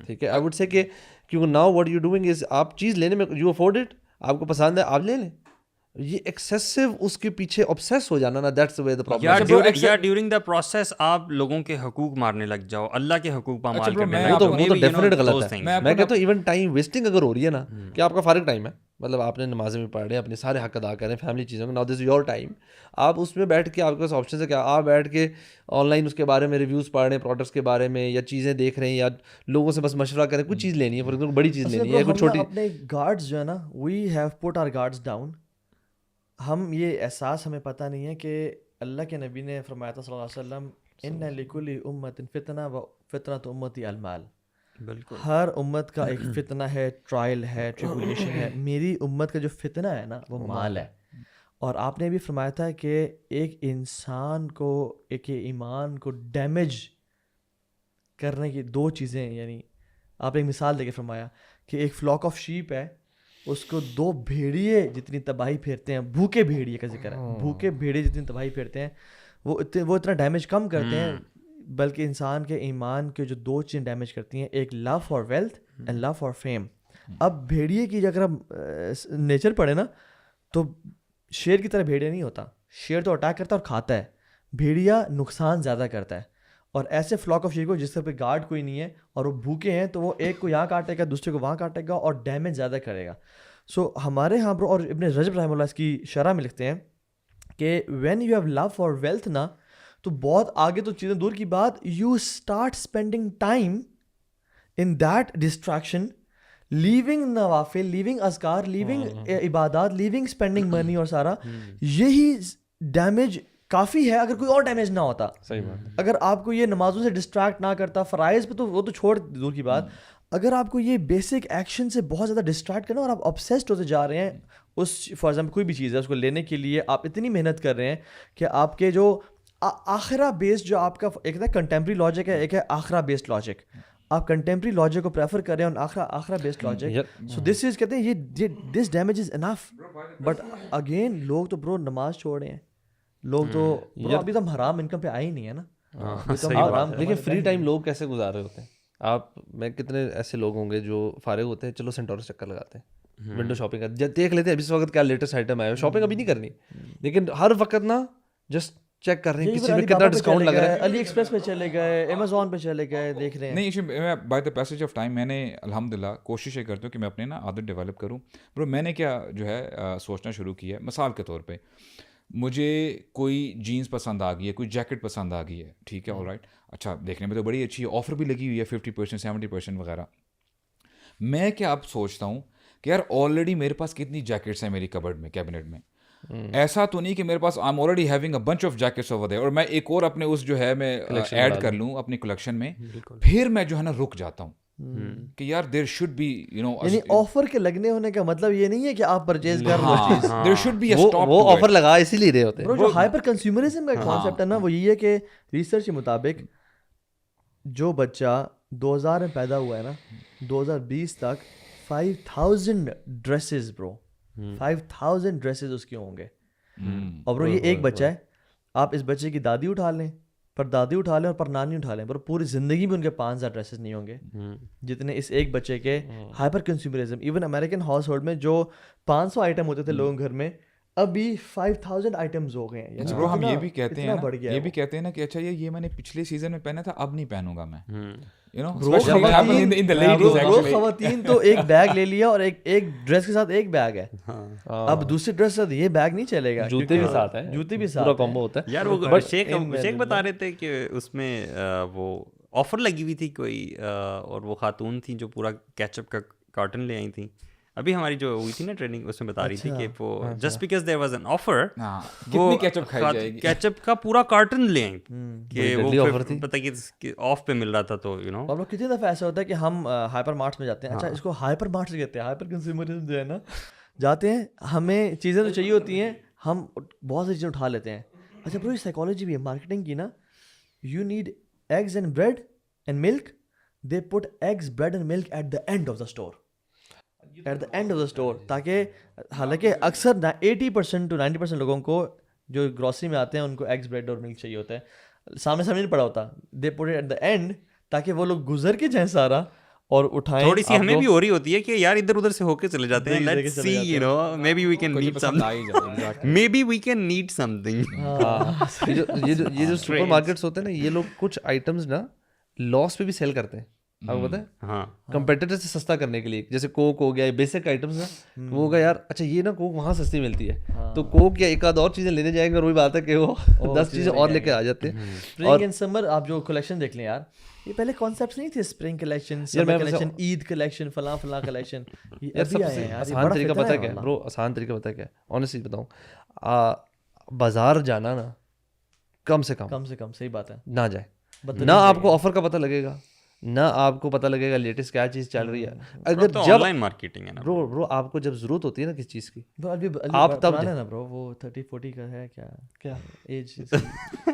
ٹھیک ہے, آئی وڈ سے کہ کیونکہ now what you doing is, آپ چیز لینے میں یو افورڈ اٹ, آپ کو پسند ہے آپ لے لیں. یہ ایکسیسو اس کے پیچھے obsess ہو جانا نا, دیٹس ویئر دی پرابلم. یا ڈیورنگ دا پروسیس آپ لوگوں کے حقوق مارنے لگ جاؤ, اللہ کے حقوق پامال کرنے وہ لگ تو جاؤ, ڈیفینیٹ غلط ہے. میں کہتا ہوں ایون ٹائم ویسٹنگ اگر ہو رہی ہے نا, کہ آپ کا فارغ ٹائم ہے, مطلب آپ نے نمازیں بھی پڑھ رہے ہیں, اپنے سارے حق ادا کر رہے ہیں, فیملی چیزوں میں, now this is your time, آپ اس میں بیٹھ کے, آپ کے پاس آپشن ہے کیا, آپ بیٹھ کے آن لائن اس کے بارے میں ریویوز پڑھ رہے ہیں, پروڈکٹس کے بارے میں, یا چیزیں دیکھ رہے ہیں, یا لوگوں سے بس مشورہ کریں, کچھ چیز لینی ہے, فار ایگزامپل بڑی چیز لینی ہے, کوئی چھوٹی. اپنے گارڈز جو ہے نا, we have put our guards down. ہم یہ احساس ہمیں پتہ نہیں ہے کہ اللہ کے نبی نے فرمایا تھا صلی اللہ علیہ وسلم, ان لکل امت فتنہ و فتنۃ امتی المال. بالکل, ہر امت کا ایک فتنہ ہے, ٹرائل ہے, ٹریبولیشن ہے. میری امت کا جو فتنہ ہے نا وہ مال ہے. اور آپ نے بھی فرمایا تھا کہ ایک انسان کو, ایک ایمان کو ڈیمیج کرنے کی دو چیزیں, یعنی آپ نے ایک مثال دے کے فرمایا کہ ایک فلاک آف شیپ ہے, اس کو دو بھیڑیے جتنی تباہی پھیرتے ہیں, بھوکے بھیڑیے کا ذکر ہے, بھوکے بھیڑیے جتنی تباہی پھیرتے ہیں, وہ اتنا ڈیمیج کم کرتے ہیں, بلکہ انسان کے ایمان کے جو دو چیزیں ڈیمیج کرتی ہیں, ایک love for wealth and love for fame. اب بھیڑیے کی اگر ہم نیچر پڑھے نا, تو شیر کی طرح بھیڑیا نہیں ہوتا. شیر تو اٹیک کرتا ہے اور کھاتا ہے, بھیڑیا نقصان زیادہ کرتا ہے. اور ایسے فلاک آف شیر کو جس سے پہ گارڈ کوئی نہیں ہے اور وہ بھوکے ہیں, تو وہ ایک کو یہاں کاٹے گا, دوسرے کو وہاں کاٹے گا, اور ڈیمیج زیادہ کرے گا. سو ہمارے یہاں پر, اور ابن رجب رحمہ اللہ اس کی شرح میں لکھتے ہیں کہ when you have love for wealth نا, تو بہت آگے تو چیزیں دور کی بات, you start spending time in that distraction, leaving نوافل, لیونگ اذکار, لیونگ عبادات, لیونگ اسپینڈنگ منی, اور سارا یہی ڈیمیج کافی ہے. اگر کوئی اور ڈیمیج نہ ہوتا, اگر آپ کو یہ نمازوں سے ڈسٹریکٹ نہ کرتا, فرائض پہ تو وہ تو چھوڑ دور کی بات, اگر آپ کو یہ بیسک ایکشن سے بہت زیادہ ڈسٹریکٹ کرنا اور آپ obsessed ہوتے جا رہے ہیں اس, فار ایگزامپل کوئی بھی چیز ہے, اس کو لینے کے لیے آپ اتنی محنت کر رہے ہیں کہ آپ کے جو آخرہ بیسڈ, جو آپ کا ایک ہے کنٹمپری لاجک ہے, ایک ہے آخرہ بیسڈ لاجک, آپ کنٹمپری لاجک کو پریفر کر رہے ہیں اور آخرہ بیسڈ لاجک. سو دس از, کہتے ہیں یہ دس damage is enough. But again لوگ تو برو نماز چھوڑ رہے ہیں, لوگ تو bro ابھی تو ہم حرام انکم پہ آئے ہی نہیں ہے نا. لیکن فری ٹائم لوگ کیسے گزار رہے ہوتے ہیں؟ آپ میں کتنے ایسے لوگ ہوں گے جو فارغ ہوتے ہیں, چلو سینٹورس چکر لگاتے ہیں, ونڈو شاپنگ کا دیکھ لیتے ہیں ابھی اس وقت کیا لیٹسٹ آئٹم آیا ہے, شاپنگ ابھی نہیں کرنی, لیکن ہر وقت نا جسٹ چیک کر رہے ہیں کسی میں کتنا ڈسکاؤنٹ لگ رہا ہے. علی ایکسپریس پہ چلے گئے, امیزون پہ چلے گئے, دیکھ رہے ہیں. نہیں میں by the passage of time میں نے الحمدللہ کوشش یہ کرتا ہوں کہ میں اپنے نا عادت ڈیولپ کروں. برو میں نے کیا جو ہے سوچنا شروع کیا ہے, مثال کے طور پہ مجھے کوئی جینس پسند آ گئی ہے, کوئی جیکٹ پسند آ گئی ہے, ٹھیک ہے, آل رائٹ, اچھا دیکھنے میں تو بڑی اچھی ہے, آفر بھی لگی ہوئی ہے 50% 70% وغیرہ. میں کیا اب سوچتا ہوں کہ یار آلریڈی میرے پاس کتنی جیکٹس ہیں میری کبرڈ میں, کیبنٹ میں, ایسا تو نہیں کہ میرے پاس I am already having a bunch of jackets over there, اور میں ایک اور اپنے اس جو ہے میں ایڈ کر لوں اپنی کلیکشن میں. پھر میں جو ہے نا رک جاتا ہوں کہ یار دیر شوڈ بی یعنی آفر کے لگنے ہونے کا مطلب یہ نہیں ہے کہ آپ پرچیز کر لو چیز, there should be a stop. وہ آفر لگا اسی لیے رہے ہوتے ہیں. جو ہائپر کنزیومرزم کا کانسیپٹ ہے نا, وہ یہی ہے کہ ریسرچ کے مطابق جو بچہ 2000 میں پیدا ہوا ہے نا, 2020 تک 5000 ڈریسز برو, 5000 ڈریسز اس کے ہوں گے. اور برو یہ ایک بچہ ہے, آپ اس بچے کی دادی اٹھا لیں, پر دادی اٹھا لیں اور پر نانی اٹھا لیں, پر پوری زندگی میں ان کے 5000 ڈریسز نہیں ہوں گے جتنے اس ایک بچے کے. Hyper consumerism, even American house hold میں جو 500 آئٹم ہوتے تھے لوگوں گھر میں, ابھی 5000 آئٹمز ہو گئے ہیں. برو ہم یہ بھی کہتے ہیں نا, یہ بھی کہتے ہیں نا کہ اچھا یہ میں نے پچھلے سیزن میں پہنا تھا, اب نہیں پہنوں گا میں. خواتین تو ایک بیگ لے لیا اور ایک ڈریس کے ساتھ ایک بیگ ہے, اب دوسری ڈریس کے ساتھ یہ بیگ نہیں چلے گا, جوتے بھی ساتھ ہیں, جوتے بھی ساتھ, پورا کمبو ہوتا ہے. یار وہ شیخ بتا رہے تھے کہ اس میں وہ آفر لگی ہوئی تھی کوئی, اور وہ خاتون تھیں جو پورا کیچپ کا کارٹن لے آئی تھیں. ابھی ہماری جو ہوئی تھی نا ٹریننگ, اس میں بتا رہی تھی کہ وہ just because there was an offer وہ کیچپ کا پورا کارٹن لے آئیں کہ وہ پتہ کہ آف پہ مل رہا تھا. تو یو نو ہم لوگ کتنی دفعہ ایسا ہوتا ہے کہ ہم ہائپر مارٹس میں جاتے ہیں, اچھا اس کو ہائپر مارٹس کہتے ہیں, ہائپر کنزیومرزم جو ہے نا, جاتے ہیں, ہمیں چیزیں تو چاہیے ہوتی ہیں, ہم بہت سی چیزیں اٹھا لیتے ہیں. اچھا برو یہ سائیکالوجی بھی ہے مارکیٹنگ کی نا, you need eggs and bread and milk, they put eggs bread and milk at the end of the store, at the end of the store, تاکہ حالانکہ اکثر 80% to 90% لوگوں کو جو گروسری میں آتے ہیں ان کو ایگز بریڈ اور ملک چاہیے ہوتا ہے, سامنے نہیں پڑا ہوتا. They put it at the end تاکہ وہ لوگ گزر کے جائیں سارا اور اٹھائیں. تھوڑی سی ہمیں بھی ہو رہی ہوتی ہے کہ یار ادھر ادھر سے ہو کے چلے جاتے ہیں, let's see you know maybe we can need some, maybe we can need something. یہ جو سپر مارکیٹس ہوتے ہیں نا, یہ لوگ کچھ آئٹمس نا لاس پہ بھی سیل کرتے ہیں, آپ کو پتہ ہے, ہاں کمپیٹیٹر سے سستا کرنے کے لیے. جیسے کوک ہو گیا, بیسک آئٹمس نا, وہ ہوگا یار اچھا یہ نا کوک وہاں سستی ملتی ہے, تو کوک یا ایک آدھ اور چیزیں لینے جائیں گے, اور وہی بات ہے کہ وہ 10 چیزیں اور لے کے آ جاتے ہیں. اسپرنگ اینڈ سمر آپ جو کلیکشن دیکھ لیں یار, یہ پہلے کانسیپٹس نہیں تھے, اسپرنگ کلیکشن, سمر کلیکشن, عید کلیکشن, فلاں کلیکشن. آسان طریقہ پتہ ہے کیا برو, آسان طریقہ پتہ ہے کیا, آنیسٹلی بتاؤں, بازار جانا نا کم سے کم صحیح بات ہے, نہ جائے, نہ آپ کو آفر کا پتہ لگے گا, نہ آپ کو پتہ لگے گا لیٹسٹ کیا چیز چل رہی ہے. اگر جب آن لائن مارکیٹنگ ہے نا برو آپ کو جب ضرورت ہوتی ہے نا کسی چیز کی, آپ تب نا برو وہ 30-40 کا ہے کیا ایج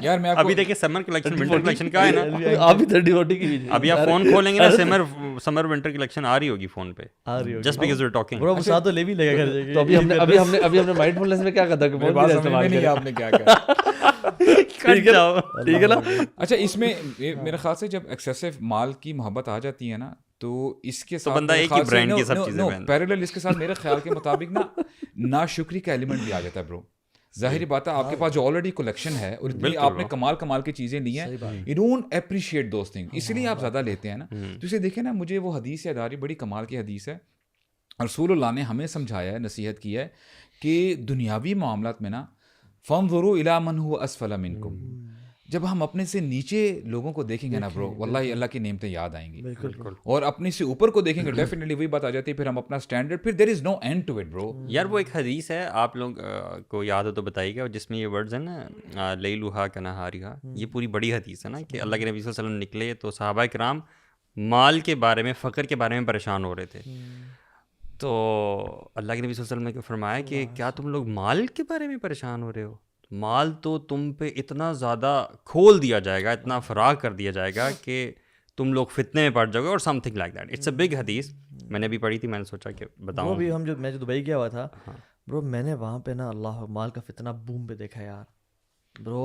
یار. میں ابھی دیکھیں سمر کلیکشن ونٹر کلیکشن کا ہے نا, آپ بھی 30-40 کی بھی, ابھی آپ فون کھولیں گے نا سمر ونٹر کلیکشن آ رہی ہوگی فون پہ, just because we are talking. Bro وہ ساتھ تو لے بھی لگا کر جائے. تو ابھی ہم نے مائنڈ فلنس میں کیا کرتا ہے کہ فون بھی استعمال کریں, آپ نے کیا کیا, ٹھیک ہے نا. اچھا اس میں میرے خیال سے جب ایکسیسو مال کی محبت آ جاتی ہے نا, تو اس کے ساتھ بندہ ایک ہی برانڈ کی سب چیزیں پیرالل اس کے ساتھ میرے خیال کے مطابق نا ناشکری کا ایلیمنٹ بھی آ جاتا ہے برو. ظاہری بات ہے, آپ کے پاس جو آلریڈی کلیکشن ہے اور اتنی آپ نے کمال کی چیزیں لی ہیں, you don't appreciate those thing, اس لیے آپ زیادہ لیتے ہیں نا. تو اسے دیکھیں نا, مجھے وہ حدیث یاد آ رہی, بڑی کمال کی حدیث ہے. رسول اللہ نے ہمیں سمجھایا ہے, نصیحت کی ہے کہ دنیاوی معاملات میں نا فانظروا الی من هو اسفل منکم, جب ہم اپنے سے نیچے لوگوں کو دیکھیں گے نا برو, واللہ اللہ کی نعمتیں یاد آئیں گی. اور اپنے سے اوپر کو دیکھیں گے, ڈیفینیٹلی وہی بات آ جاتی ہے, پھر ہم اپنا اسٹینڈرڈ, پھر دیر از نو اینڈ ٹو اٹ برو. یار وہ ایک حدیث ہے, آپ لوگ کو یاد ہو تو بتائیے گا, جس میں یہ ورڈز ہیں نا لیلوہا کنہاریہا, یہ پوری بڑی حدیث ہے نا کہ اللہ کے نبی صلی اللہ علیہ وسلم نکلے تو صحابہ کرام مال کے بارے میں, فقر کے بارے میں پریشان ہو رہے تھے. تو اللہ کے نبی صلی اللہ علیہ وسلم نے فرمایا کہ کیا تم لوگ مال کے بارے میں پریشان ہو رہے ہو, مال تو تم پہ اتنا زیادہ کھول دیا جائے گا, اتنا فراغ کر دیا جائے گا کہ تم لوگ فتنے میں پڑ جاؤ گے, اور something like that. It's a big حدیث, میں نے بھی پڑھی تھی, میں نے سوچا کہ بتاؤں. ابھی میں جو دبئی گیا ہوا تھا برو, میں نے وہاں پہ نا اللہ مال کا فتنہ بوم پہ دیکھا یار. Bro,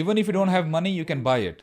Even if you don't have money, you can buy it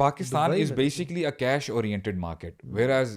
Pakistan is basically a cash oriented market, whereas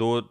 2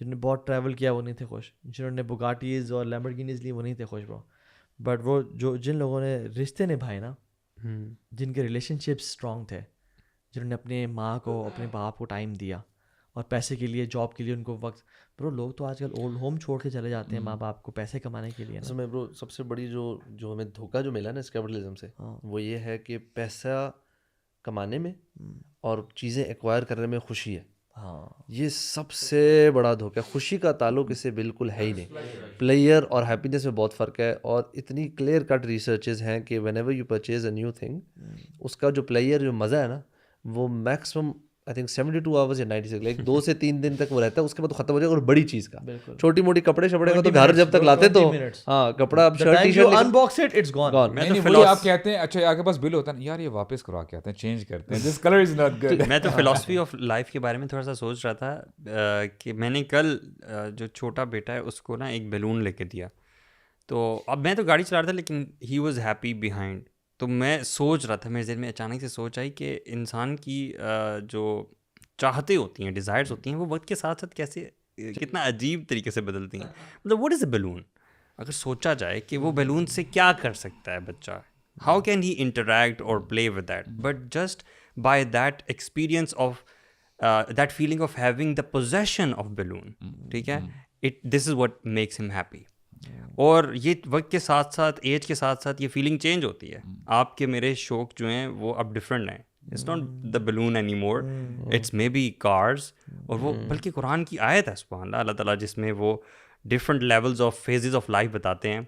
جنہوں نے بہت ٹریول کیا وہ نہیں تھے خوش, جنہوں نے بگاٹیز اور لیمبرگینیز لی وہ نہیں تھے خوش برو. بٹ وہ جن لوگوں نے رشتے نبھائے نا, جن کے ریلیشن شپس اسٹرانگ تھے, جنہوں نے اپنے ماں کو اپنے باپ کو ٹائم دیا, اور پیسے کے لیے جاب کے لیے ان کو وقت, برو لوگ تو آج کل اولڈ ہوم چھوڑ کے چلے جاتے ہیں ماں باپ کو پیسے کمانے کے لیے. اصل میں برو سب سے بڑی جو ہمیں دھوکہ جو ملا نا اس کیپٹلزم سے, وہ یہ ہے کہ پیسہ کمانے میں اور چیزیں ایکوائر کرنے میں خوشی ہے. ہاں یہ سب سے بڑا دھوکہ ہے. خوشی کا تعلق اس سے بالکل ہے ہی نہیں. پلیئر اور ہیپینس میں بہت فرق ہے, اور اتنی کلیئر کٹ ریسرچز ہیں کہ whenever you purchase a new thing, اس کا جو پلیئر جو مزہ ہے نا وہ میکسیمم آئی تھنک 72 آورس یا 96 لائک 2 سے 3 دن تک وہ رہتا ہے, اس کے بعد ختم ہو جائے گا. اور بڑی چیز کا چھوٹی موٹی کپڑے شپڑے کا تو گھر جب تک لاتے تو ہاں کپڑا اب shirt T shirt unbox it, it's gone. نہیں وہی آپ کہتے ہیں اچھا آپ کے پاس بل ہوتا ہے نا یار یہ واپس کروا کے آتے ہیں چینج کرتے ہیں, دس کلر از ناٹ گڈ. میں تو فلاسفی آف لائف کے بارے میں تھوڑا سا سوچ رہا تھا کہ میں نے کل جو چھوٹا بیٹا ہے اس کو نا ایک بیلون لے کے دیا, تو اب میں تو گاڑی چلا رہا تھا لیکن ہی واز ہیپی بیہائنڈ. تو میں سوچ رہا تھا, میرے ذہن میں اچانک سے سوچ آئی کہ انسان کی جو چاہتے ہوتی ہیں, ڈیزائرز ہوتی ہیں, وہ وقت کے ساتھ ساتھ کیسے کتنا عجیب طریقے سے بدلتی ہیں. مطلب واٹ از اے بیلون, اگر سوچا جائے کہ وہ بیلون سے کیا کر سکتا ہے بچہ, ہاؤ کین ہی انٹریکٹ اور play with that, but just by that experience of that feeling of having the position of balloon, ٹھیک ہے, دس is what makes him happy. اور یہ وقت کے ساتھ ساتھ ایج کے ساتھ ساتھ یہ فیلنگ چینج ہوتی ہے. آپ کے میرے شوق جو ہیں وہ اب ڈفرینٹ ہیں. It's not the balloon anymore. It's maybe cars. اور وہ بلکہ قرآن کی آیت ہے سبحان اللہ, اللہ تعالیٰ جس میں وہ different levels of phases of life بتاتے ہیں.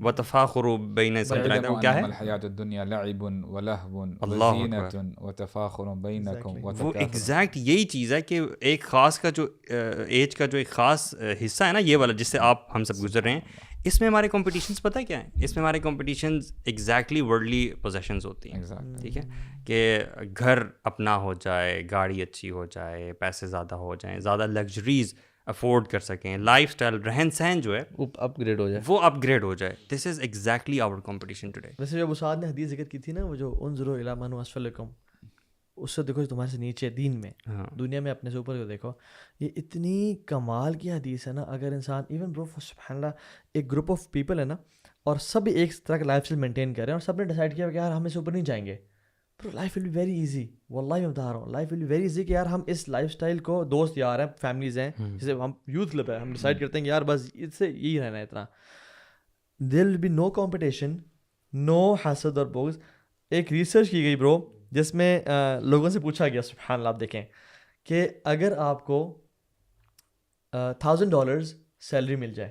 وَتَفَاخُرُ بَيْنَ وہ کیا ہے, الحیاۃ الدنیا لعب ولہو وزینۃ وتفاخر بینکم. وہ ایگزیکٹ یہی چیز ہے کہ ایک خاص کا جو ایج کا جو ایک خاص حصہ ہے نا یہ والا جس سے آپ ہم سب گزر رہے ہیں, اس میں ہمارے کمپٹیشنس پتہ کیا ہیں, اس میں ہمارے کمپٹیشنز ایگزیکٹلی ورلڈلی پوزیشنز ہوتی ہیں, ٹھیک ہے, کہ گھر اپنا ہو جائے, گاڑی اچھی ہو جائے, پیسے زیادہ ہو جائیں, زیادہ لگژریز افورڈ کر سکیں, لائف اسٹائل رہن سہن جو ہے اپ گریڈ ہو جائے, وہ اپ گریڈ ہو جائے. This is exactly our competition today. ویسے جب استاد نے حدیث ذکر کی تھی نا, وہ جو انظروا الی من اسفل لکم, اس سے دیکھو تمہارے سے نیچے دین میں, دنیا میں اپنے سے اوپر کو دیکھو, یہ اتنی کمال کی حدیث ہے نا. اگر انسان ایون برو سبحان اللہ ایک گروپ آف پیپل ہے نا, اور سب ایک طرح کا لائف اسٹائل مینٹین کر رہے ہیں, اور سب نے ڈیسائڈ کیا کہ یار ہم اس سے اوپر نہیں جائیں گے, bro life will be very easy. واللہ میں بتا رہا ہوں life will be very easy کہ یار ہم اس لائف اسٹائل کو, دوست یار ہیں, فیملیز ہیں, جیسے ہم یوتھ کلب ہے, ہم ڈیسائڈ کرتے ہیں کہ یار بس اس سے یہی رہنا ہے اتنا. دیر ول بی نو کمپٹیشن, نو حسد اور بغض. ایک ریسرچ کی گئی برو جس میں لوگوں سے پوچھا گیا, سبحان اللہ آپ دیکھیں, کہ اگر آپ کو $1000 سیلری مل جائے,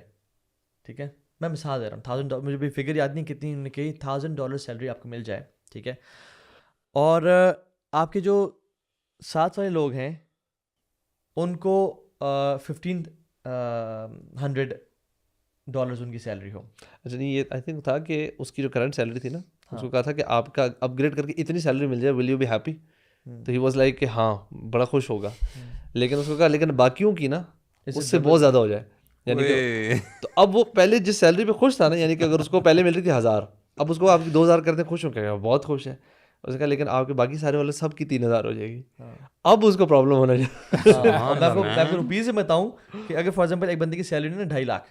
ٹھیک ہے, میں مثال دے رہا ہوں, $1000, مجھے بھی فگر یاد نہیں کتنی انہوں نے کہی, $1000 سیلری آپ کو مل جائے, ٹھیک ہے, اور آپ کے جو ساتھ والے لوگ ہیں ان کو $1500 ان کی سیلری ہو. اچھا نہیں, یہ آئی تھنک تھا کہ اس کی جو کرنٹ سیلری تھی نا, اس کو کہا تھا کہ آپ کا اپ گریڈ کر کے اتنی سیلری مل جائے, ول یو بی ہیپی؟ تو ہی واز لائک کہ ہاں بڑا خوش ہوگا. لیکن اس کو کہا لیکن باقیوں کی نا اس سے بہت زیادہ ہو جائے, یعنی کہ تو اب وہ پہلے جس سیلری پہ خوش تھا نا, یعنی کہ اگر اس کو پہلے مل رہی تھی 1000, اب اس کو آپ کی 2000 کرتے خوش ہو کیا, بہت خوش ہے. اس نے کہا لیکن آپ کے باقی سارے والے سب کی 3000 ہو جائے گی. اب اس کو پرابلم ہونا چاہیے. میں آپ کو روپیز میں بتاؤں کہ اگر فار ایگزامپل ایک بندے کی سیلری نا 2.5 لاکھ,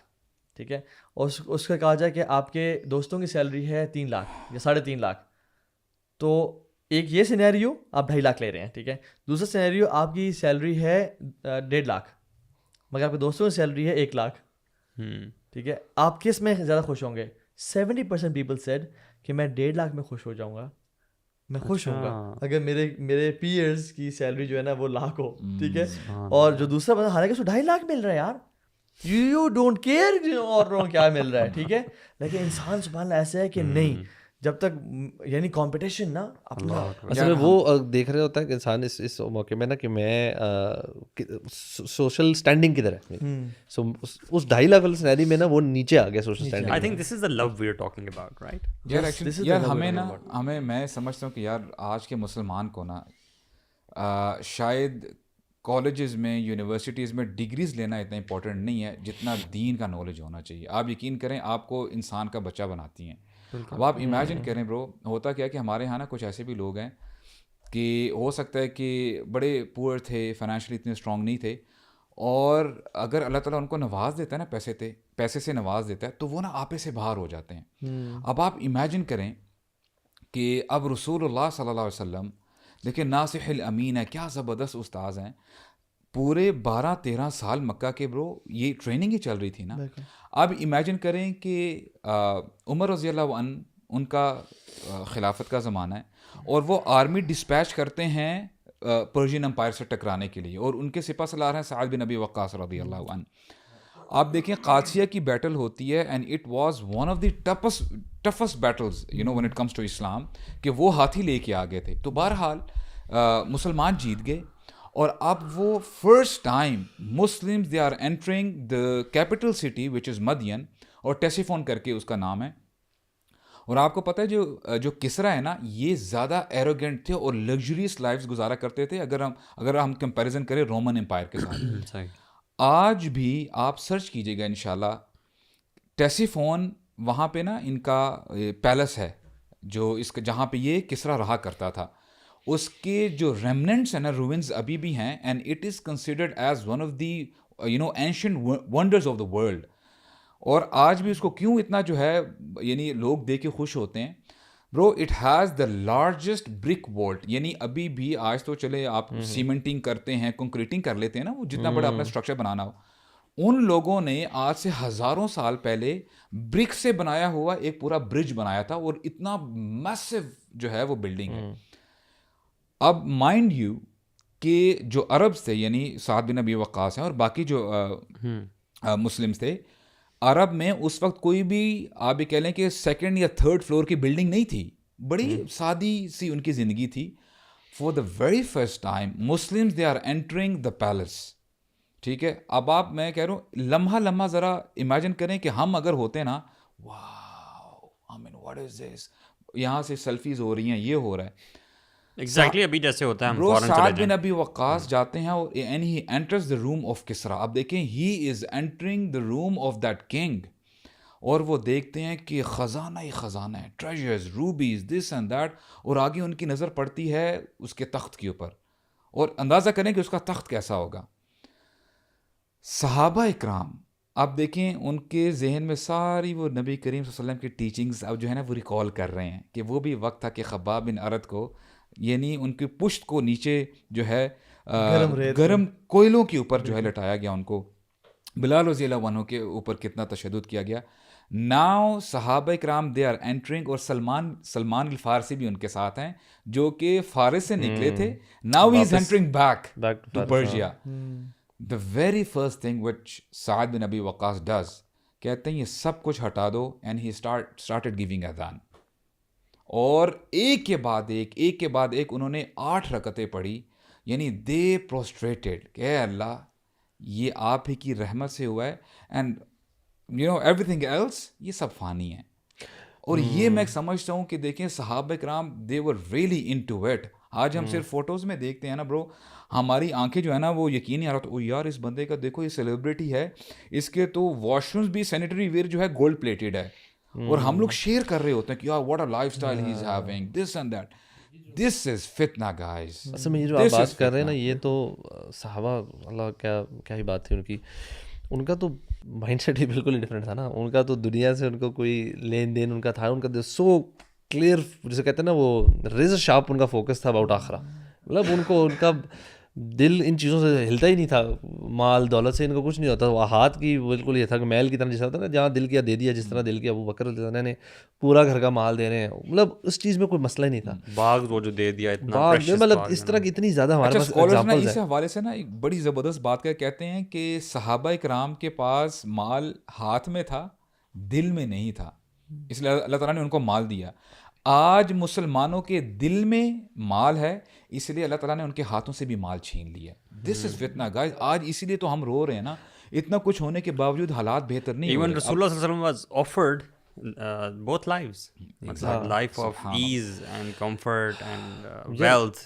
ٹھیک ہے, اور اس کا کہا جائے کہ آپ کے دوستوں کی سیلری ہے 3 لاکھ یا 3.5 لاکھ, تو ایک یہ سینیریو آپ 2.5 لاکھ لے رہے ہیں, ٹھیک ہے. دوسرا سینیریو آپ کی سیلری ہے 1.5 لاکھ, مگر آپ کے دوستوں کی سیلری ہے 1 لاکھ, ٹھیک ہے. آپ کس میں زیادہ خوش ہوں گے؟ 70% پیپل سیڈ کہ میں 1.5 لاکھ میں خوش ہو جاؤں گا, میں خوش ہوں گا اگر میرے پیئرز کی سیلری جو ہے نا وہ لاکھ ہو, ٹھیک ہے. اور جو دوسرا بندہ, حالانکہ اس کو 2.5 لاکھ مل رہا ہے یار, یو ڈونٹ کیئر اور کیا مل رہا ہے, ٹھیک ہے. لیکن انسان سبحان اللہ ایسا ہے کہ نہیں, جب تک یعنی کمپٹیشن نا اپنا, اصل میں وہ دیکھ رہے ہوتا ہے کہ انسان اس موقع میں نا کہ میں سوشل اسٹینڈنگ کی طرح, سو اس 2.5 لاکھ والے سینیری میں نا وہ نیچے آ گیا social standing. I think this is the love we are talking about, right? یار ہمیں میں سمجھتا ہوں کہ یار آج کے مسلمان کو نا شاید کالجز میں, یونیورسٹیز میں ڈگریز لینا اتنا امپورٹنٹ نہیں ہے جتنا دین کا نالج ہونا چاہیے. آپ یقین کریں آپ کو انسان کا بچہ بناتی ہیں. اب آپ امیجن کریں برو, ہوتا کیا کہ ہمارے یہاں نا کچھ ایسے بھی لوگ ہیں کہ ہو سکتا ہے کہ بڑے پور تھے, فائنینشلی اتنے اسٹرانگ نہیں تھے, اور اگر اللہ تعالیٰ ان کو نواز دیتا ہے نا پیسے سے نواز دیتا ہے تو وہ نا آپے سے باہر ہو جاتے ہیں. اب آپ امیجن کریں کہ اب رسول اللہ صلی اللہ علیہ وسلم دیکھیں ناصح الامین ہے, کیا زبردست استاذ ہیں, پورے 12-13 سال مکہ کے برو یہ ٹریننگ ہی چل رہی تھی نا. اب امیجن کریں کہ عمر رضی اللہ عنہ ان کا خلافت کا زمانہ ہے اور وہ آرمی ڈسپیچ کرتے ہیں پرشین امپائر سے ٹکرانے کے لیے, اور ان کے سپہ سالار ہیں سعد بن ابی وقاص رضی اللہ عنہ. آپ دیکھیں قادسیہ کی بیٹل ہوتی ہے and it was one of the toughest Beatles when it comes to اسلام, کہ وہ ہاتھی لے کے آ گئے تھے. تو بہرحال مسلمان جیت گئے, اور اب وہ first time Muslims they are entering the capital city which is Madain, اور ٹیسیفون کر کے اس کا نام ہے. اور آپ کو پتہ ہے جو کسرا ہے نا, یہ زیادہ ایروگینٹ تھے اور لگژریس لائفز گزارا کرتے تھے اگر ہم کمپیریزن کریں رومن امپائر کے ساتھ. آج بھی آپ سرچ کیجیے گا انشاءاللہ, ٹیسیفون وہاں پہ نا ان کا پیلس ہے جو اس کا جہاں پہ یہ کسرا رہا کرتا تھا, اس کے جو ریمننٹس ہیں نا روینز ابھی بھی ہیں, and it is considered as one of the ancient wonders of the world. اور آج بھی اس کو کیوں اتنا جو ہے یعنی لوگ دیکھ کے خوش ہوتے ہیں bro, it has the largest brick vault. یعنی ابھی بھی آج تو چلے آپ سیمنٹنگ کرتے ہیں, کنکریٹنگ کر لیتے ہیں نا, وہ جتنا بڑا اپنا اسٹرکچر بنانا ہو, ان لوگوں نے آج سے ہزاروں سال پہلے برک سے بنایا ہوا ایک پورا برج بنایا تھا, اور اتنا میسو جو ہے وہ بلڈنگ ہے. اب مائنڈ یو کہ جو عربز تھے یعنی سعد بن ابی وقاص ہیں اور باقی جو مسلمز تھے, عرب میں اس وقت کوئی بھی آپ یہ کہہ لیں کہ سیکنڈ یا تھرڈ فلور کی بلڈنگ نہیں تھی, بڑی سادی سی ان کی زندگی تھی. For the very first time Muslims they are entering the palace. ٹھیک ہے, اب آپ میں کہہ رہا ہوں لمحہ ذرا امیجن کریں کہ ہم اگر ہوتے نا, واو آئی مین واٹ از دس, یہاں سے سیلفیز ہو رہی ہیں, یہ ہو رہا ہے ایگزیکٹلی ابھی جیسے ہوتا ہے ہم برو. فوراً چلے سعد جائیں. بن ابی وقاص جاتے ہیں اور and he enters the room of Kisra. اب دیکھیں he is entering the room of that king, اور وہ دیکھتے ہیں کہ خزانہ ہی خزانہ ہے, treasures, rubies, this and that, اور آگے ان کی نظر پڑتی ہے اس کے تخت کے اوپر, اور اندازہ کریں کہ اس کا تخت کیسا ہوگا. صحابہ اکرام اب دیکھیں ان کے ذہن میں ساری وہ نبی کریم صلی اللہ علیہ وسلم کی ٹیچنگز اب جو ہے نا وہ ریکال کر رہے ہیں کہ وہ بھی وقت تھا کہ خباب بن ارد کو یعنی ان کی پشت کو نیچے جو ہے گرم کوئلوں کے اوپر جو ہے لٹایا گیا, ان کو بلال رضی اللہ عنہ کے اوپر کتنا تشدد کیا گیا. ناؤ صحابہ اکرام دے آر انٹرنگ, اور سلمان الفارسی بھی ان کے ساتھ ہیں جو کہ فارس سے نکلے تھے. Now he is entering back to Persia. The very first thing which Sa'ad bin Abi Waqqas does, کہتے ہیں یہ سب کچھ ہٹا دو, and he started giving adhan. اور ایک کے بعد ایک انہوں نے 8 رکعتیں پڑھی, یعنی they prostrated کہ اے اللہ یہ آپ ہی کی رحمت سے ہوا ہے, and everything else یہ سب فانی ہے. اور یہ میں سمجھتا ہوں کہ دیکھیں صحابہ کرام they were really into it. آج ہم صرف فوٹوز میں دیکھتے ہیں نا برو, ہماری آنکھیں جو ہے نا وہ یقین نہیں آ رہا تو یار اس بندے کا دیکھو یہ سیلیبریٹی ہے, اس کے تو واش رومز بھی سینیٹری ویئر جو ہے گولڈ پلیٹڈ ہے, اور ہم لوگ شیئر کر رہے ہوتے ہیں کہ یار what a lifestyle he is having, this and that. This is فتنہ گائز. اصل میں یہ جو آپ بات کر رہے ہیں نا, یہ تو صحابہ اللہ کیا ہی بات تھی ان کی. ان کا تو مائنڈ سیٹ ہی بالکل ڈفرینٹ تھا نا. ان کا تو دنیا سے ان کو کوئی لین دین ان کا تھا, ان کا سو کلیئر, جسے کہتے ہیں نا وہ ریزر شارپ ان کا فوکس تھا اباؤٹ آخرہ. مطلب ان کو ان کا دل ان چیزوں سے ہلتا ہی نہیں تھا, مال دولت سے ان کو کچھ نہیں ہوتا. وہ ہاتھ کی بالکل یہ تھا کہ میل کی طرح جیسا ہوتا ہے نا, جہاں دل کیا دے دیا, جس طرح دل کیا ابو بکر رضی اللہ عنہ نے پورا گھر کا مال دے رہے ہیں. مطلب اس چیز میں کوئی مسئلہ ہی نہیں تھا. باغ وہ جو دے دیا اتنا مطلب اس طرح کی اتنی زیادہ ہمارے پاس ایگزامپلز ہیں. اس حوالے سے نا ایک بڑی زبردست بات کہتے ہیں کہ صحابہ کرام کے پاس مال ہاتھ میں تھا, دل میں نہیں تھا, اس لیے اللہ تعالیٰ نے ان کو مال دیا. آج مسلمانوں کے دل میں مال ہے, اس لیے اللہ تعالیٰ نے ان کے ہاتھوں سے بھی مال چھین لیا. دس از فتنہ گائز. آج اسی لیے تو ہم رو رہے ہیں نا, اتنا کچھ ہونے کے باوجود حالات بہتر نہیں. ایون رسول اللہ صلی اللہ علیہ وسلم was offered both lives, matlab life of ease and comfort and wealth,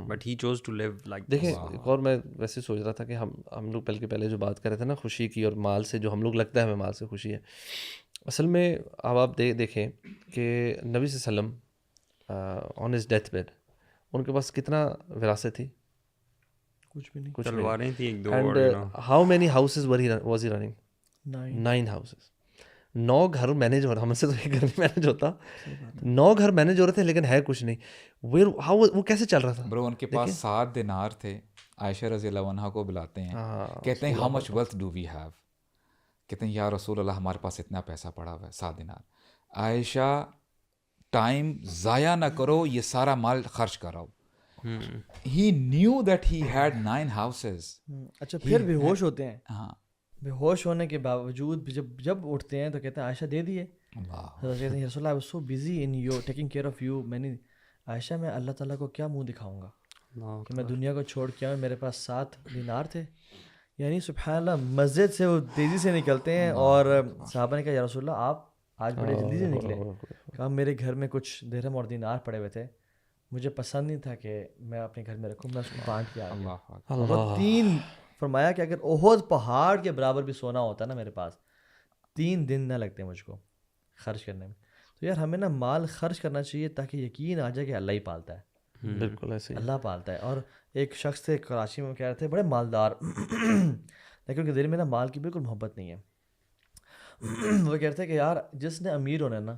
but he chose to live like this. دیکھیں ایک اور میں ویسے سوچ رہا تھا کہ ہم لوگ پہلے جو بات کر رہے تھے نا خوشی کی اور مال سے, جو ہم لوگ لگتا ہے ہمیں مال سے خوشی ہے, اصل میں اب آپ دیکھیں کہ نبی صلی اللہ علیہ وسلم on his death bad in کے پاس کتنا وراثت تھی, کچھ بھی نہیں. کچھ تلواریں تھی ایک دو. And how many houses was he running? 9 houses. 9 گھر مینیج ہو رہا. ہم سے تو ایک گھر نہیں مینیج ہوتا. 9 گھر مینیج ہو رہے تھے لیکن ہے کچھ نہیں. وہ کیسے چل رہا تھا برو؟ ان کے پاس 7 دینار تھے. عائشہ رضی اللہ عنہا کو بلاتے ہیں, کہتے ہیں how much wealth do we have? کہتے ہیں یا رسول اللہ ہمارے پاس اتنا پیسہ پڑا ہوا ہے 7 دینار. عائشہ ٹائم ضائع نہ کرو, یہ سارا مال خرچ کراؤ. He knew that he had 9 houses. اچھا پھر بے ہوش ہوتے ہیں. ہاں, بے ہوش ہونے کے باوجود جب اٹھتے ہیں تو کہتے ہیں عائشہ دے دیے. کہتے ہیں رسول اللہ I was so busy in you taking care of you. میں نے عائشہ میں اللہ تعالیٰ کو کیا منہ دکھاؤں گا کہ میں دنیا کو چھوڑ کے آؤں, میرے پاس 7 دینار تھے. یعنی سبحان اللہ مسجد سے وہ تیزی سے نکلتے ہیں اور صحابہ نے کہا یا رسول اللہ آپ آج بڑے جلدی سے نکلے. کہا میرے گھر میں کچھ درہم اور دینار پڑے ہوئے تھے, مجھے پسند نہیں تھا کہ میں اپنے گھر میں رکھوں, میں اس کو بانٹ کے آ گیا. اور 3 فرمایا کہ اگر احد پہاڑ کے برابر بھی سونا ہوتا نا میرے پاس 3 دن نہ لگتے مجھ کو خرچ کرنے میں. تو یار ہمیں نا مال خرچ کرنا چاہیے تاکہ یقین آ جائے کہ اللہ ہی پالتا ہے. بالکل ایسے ہی اللہ پالتا ہے. اور ایک شخص تھے کراچی میں, کہہ رہے تھے بڑے مالدار لیکن ان کے دل میں نا مال کی بالکل محبت نہیں ہے. وہ کہتے ہیں کہ یار جس نے امیر ہونا ہے نا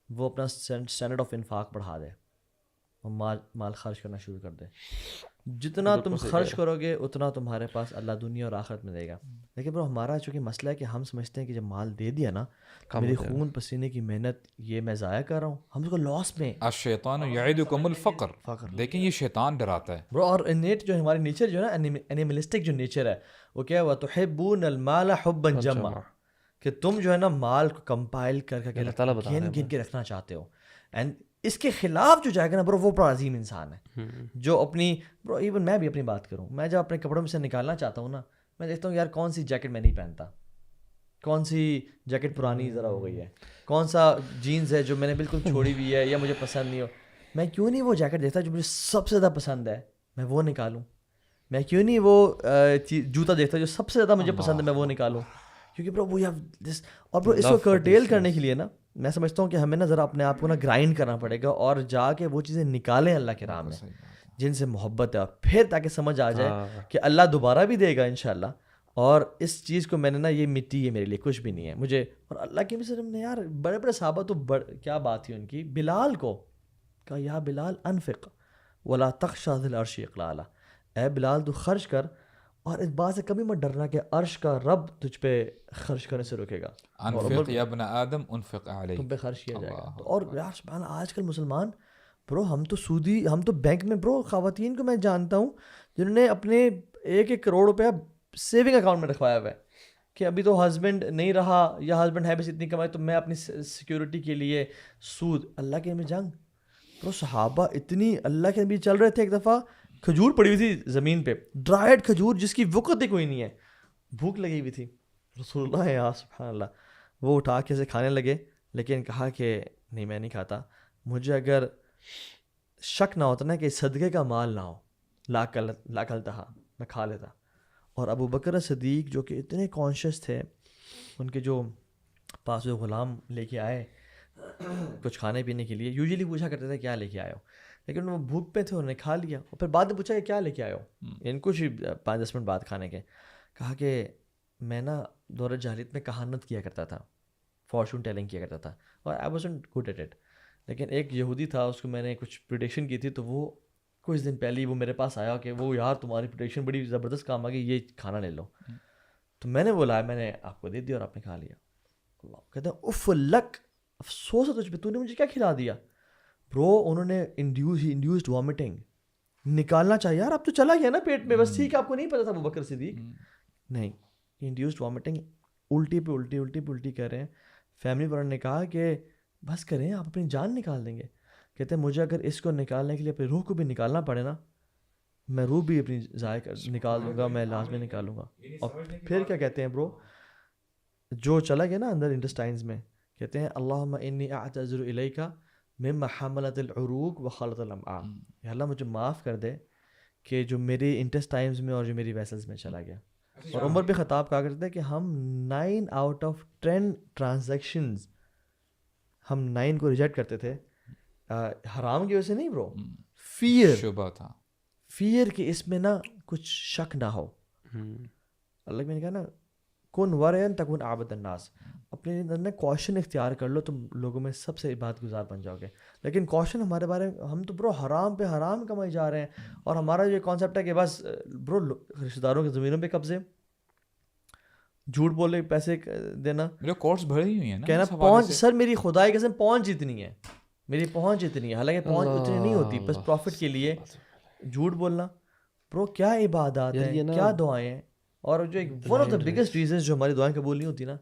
وہ اپنا اسٹینڈرڈ آف انفاق بڑھا دے, وہ مال خرچ کرنا شروع کر دے. جتنا تم خرچ کرو گے اتنا تمہارے پاس اللہ دنیا اور آخرت میں دے گا. لیکن برو ہمارا چونکہ مسئلہ ہے کہ ہم سمجھتے ہیں کہ جب مال دے دیا نا میری خون پسینے کی محنت یہ میں ضائع کر رہا ہوں, ہم اس کو لاس میں. الشیطان یعدکم الفقر. دیکھیں یہ شیطان ڈراتا ہے برو. اور انیٹ جو ہماری نیچر جو ہے نا اینیملسٹک جو نیچر ہے وہ کیا ہوا تحبون المال حبا جما, کہ تم جو ہے نا مال کو کمپائل کر کے گن کے رکھنا چاہتے ہو. اینڈ اس کے خلاف جو جائے گا نا برو وہ بڑا عظیم انسان ہے جو اپنی برو ایون میں بھی اپنی بات کروں, میں جب اپنے کپڑوں میں سے نکالنا چاہتا ہوں نا میں دیکھتا ہوں یار کون سی جیکٹ میں نہیں پہنتا, کون سی جیکٹ پرانی ذرا ہو گئی ہے, کون سا جینز ہے جو میں نے بالکل چھوڑی ہوئی ہے یا مجھے پسند نہیں ہو. میں کیوں نہیں وہ جیکٹ دیکھتا جو مجھے سب سے زیادہ پسند ہے میں وہ نکالوں. میں کیوں نہیں وہ جوتا دیکھتا جو سب سے زیادہ مجھے پسند ہے میں وہ نکالوں. کیونکہ برو وہ اور برو اس کو کرٹیل کرنے کے لیے نا میں سمجھتا ہوں کہ ہمیں نا ذرا اپنے آپ کو نا گرائنڈ کرنا پڑے گا اور جا کے وہ چیزیں نکالیں اللہ کے راہ میں جن سے محبت ہے, اور پھر تاکہ سمجھ آ جائے کہ اللہ دوبارہ بھی دے گا انشاءاللہ. اور اس چیز کو میں نے نا یہ مٹی ہے میرے لیے کچھ بھی نہیں ہے مجھے. اور اللہ کے مثل نے یار بڑے بڑے صحابہ تو کیا بات تھی ان کی. بلال کو کہا یا بلال انفق ولا تخشى ذی العرش اقلالا, اے بلال تو خرچ کر اور اس بات سے کبھی مت ڈرنا کہ عرش کا رب تجھ پہ خرچ کرنے سے روکے گا. انفق یا ابن آدم انفق علیک, تم پہ خرچ کیا جائے گا. اور یار سبحان اللہ آج کل مسلمان برو ہم تو سودی, ہم تو بینک میں برو خواتین کو میں جانتا ہوں جنہوں نے اپنے 1-1 کروڑ روپیہ سیونگ اکاؤنٹ میں رکھوایا ہوا ہے کہ ابھی تو ہسبینڈ نہیں رہا یا ہسبینڈ ہے بس اتنی کمائی تو میں اپنی سیکیورٹی کے لیے سود. اللہ کے میں جنگ برو صحابہ اتنی اللہ کے نبی چل رہے تھے, ایک دفعہ کھجور پڑی ہوئی تھی زمین پہ, ڈرائڈ کھجور جس کی وقت ہی کوئی نہیں ہے, بھوک لگی ہوئی تھی. رسول اللہ یا سبحان اللہ وہ اٹھا کے اسے کھانے لگے لیکن کہا کہ نہیں میں نہیں کھاتا, مجھے اگر شک نہ ہوتا نا کہ صدقے کا مال نہ ہو لا کلتا میں کھا لیتا. اور ابو بکر صدیق جو کہ اتنے کانشیس تھے, ان کے جو پاس جو غلام لے کے آئے کچھ کھانے پینے کے لیے, یوزلی پوچھا کرتے تھے کیا لے کے آئے ہو, لیکن وہ بھوک پہ تھے انہوں نے کھا لیا. اور پھر بعد میں پوچھا کہ کیا لے کے آئے ہو, ان کچھ 5-10 منٹ بعد کھانے کے, کہا کہ میں نا دور جاہلیت میں کہانت کیا کرتا تھا, فارچون ٹیلنگ کیا کرتا تھا, اور I wasn't good at it. لیکن ایک یہودی تھا, اس کو میں نے کچھ پریڈکشن کی تھی تو وہ کچھ دن پہلے ہی وہ میرے پاس آیا کہ وہ یار تمہاری پریڈکشن بڑی زبردست کام آ گئی, یہ کھانا لے لو. تو میں نے بولا میں نے آپ کو دے دیا اور آپ نے کھا لیا. اللہ کہتے ہیں اف لک, افسوس ہے تجھ پہ, تو نے مجھے کیا کھلا دیا. برو انہوں نے انڈیوسڈ وامٹنگ, نکالنا چاہیے یار اب تو چلا گیا نا پیٹ میں, بس ٹھیک ہے آپ کو نہیں پتا تھا ابو بکر صدیق, نہیں انڈیوسڈ وامٹنگ, الٹی پہ الٹی کر رہے ہیں. فیملی والوں نے کہا کہ بس کریں آپ اپنی جان نکال دیں گے. کہتے ہیں مجھے اگر اس کو نکالنے کے لیے اپنی روح کو بھی نکالنا پڑے نا میں روح بھی اپنی ضائع نکال دوں گا, میں لازمی نکالوں گا. اور پھر کیا کہتے ہیں برو, جو چلا گیا نا اندر انٹسٹائنز میں, کہتے ہیں اللہم انی اعتذر الیک مما حملت العروق وخلط الامعاء, یا اللہ مجھے معاف کر دے کہ جو میری انٹسٹائنز میں اور جو میری ویسلز میں چلا گیا. اور عمر بن خطاب کہا کرتے ہیں کہ ہم 9 آؤٹ آف 10 ٹرانزیکشنز ہم 9 کو ریجیکٹ کرتے تھے, حرام کی وجہ سے نہیں برو, فیئر شبہ تھا, فیئر کہ اس میں نا کچھ شک نہ ہو. اللہ میں نے کہا نا کن ورعن تکن عابد الناس, اپنے اندر نا کوشن اختیار کر لو, تم لوگوں میں سب سے عبادت گزار بن جاؤ گے. لیکن کوشن ہمارے بارے میں, ہم تو برو حرام پہ حرام کمائی جا رہے ہیں, اور ہمارا یہ کانسیپٹ ہے کہ بس برو رشتہ داروں کے زمینوں پہ قبضے, جھوٹ بولے پیسے دینا, میرے کورس بڑھی ہوئی ہیں نا کہنا پہنچ, سر میری خدائی قسم پہنچ اتنی ہے, میری پہنچ اتنی ہے, حالانکہ پہنچ اتنی نہیں ہوتی, بس پروفٹ کے لیے جھوٹ بولنا. برو کیا عبادات ہیں, کیا دعائیں ہیں. اور جو ایک one of the biggest reasons جو ہماری دعائیں قبول نہیں ہوتی نا,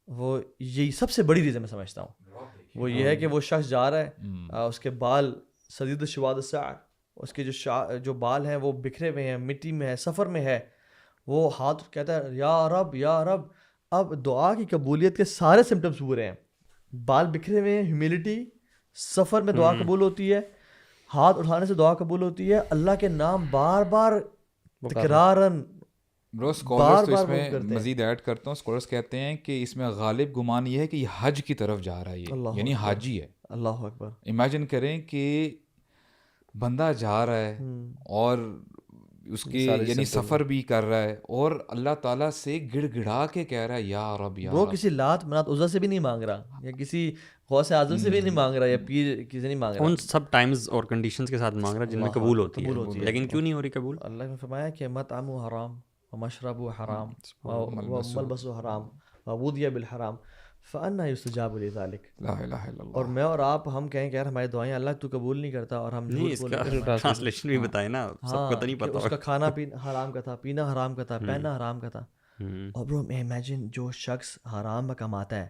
وہ یہی سب سے بڑی ریزن میں سمجھتا ہوں, وہ یہ ہے کہ وہ شخص جا رہا ہے, اس کے بال سدید الشواد السعر, اس کے جو بال ہیں وہ بکھرے ہوئے ہیں, مٹی میں ہے, سفر میں ہے, وہ ہاتھ کہتا ہے یا رب یا رب. اب دعا کی قبولیت کے سارے سمٹمس پورے ہیں, بال بکھرے ہوئے ہیں, ہیوملٹی, سفر میں دعا قبول ہوتی ہے, ہاتھ اٹھانے سے دعا قبول ہوتی ہے, اللہ کے نام بار بار تکرارن. برو اسکالرس تو اس میں مزید ایڈ کرتا ہوں, اسکالرس کہتے ہیں کہ اس میں غالب گمان یہ ہے کہ یہ حج کی طرف جا رہا ہے, یہ یعنی حاجی ہے. اللہ اکبر. امیجن کریں کہ بندہ جا رہا ہے اور اس کے یعنی سفر بھی کر رہا ہے, اور اللہ تعالیٰ سے گڑ گڑا کے کہہ رہا ہے یا رب یا رب. وہ کسی لات منات عزا سے بھی نہیں مانگ رہا, یا کسی غوث اعظم سے بھی نہیں مانگ رہا, یا پیر کسی نہیں مانگ رہا, ان سب ٹائمز اور کنڈیشنز کے ساتھ مانگ رہا جن میں قبول ہوتی ہے. لیکن کیوں نہیں ہو رہی قبول؟ اللہ نے فرمایا کہ مطعم حرام ومشرب حرام وملبس حرام وغذي بالحرام فأنا يستجاب لذلك. لا الہ الا اللہ. اور میں اور آپ ہم کہیں کہ یار ہماری دعائیں اللہ تو قبول نہیں کرتا, اور ہم نہیں, اس کا ٹرانسلیشن بھی بتائیں نا, سب کو تو نہیں پتا. اس کا کھانا پینا حرام کا تھا, پینا حرام کا تھا, پہننا حرام کا تھا. اور برو امیجن جو شخص حرام میں کماتا ہے,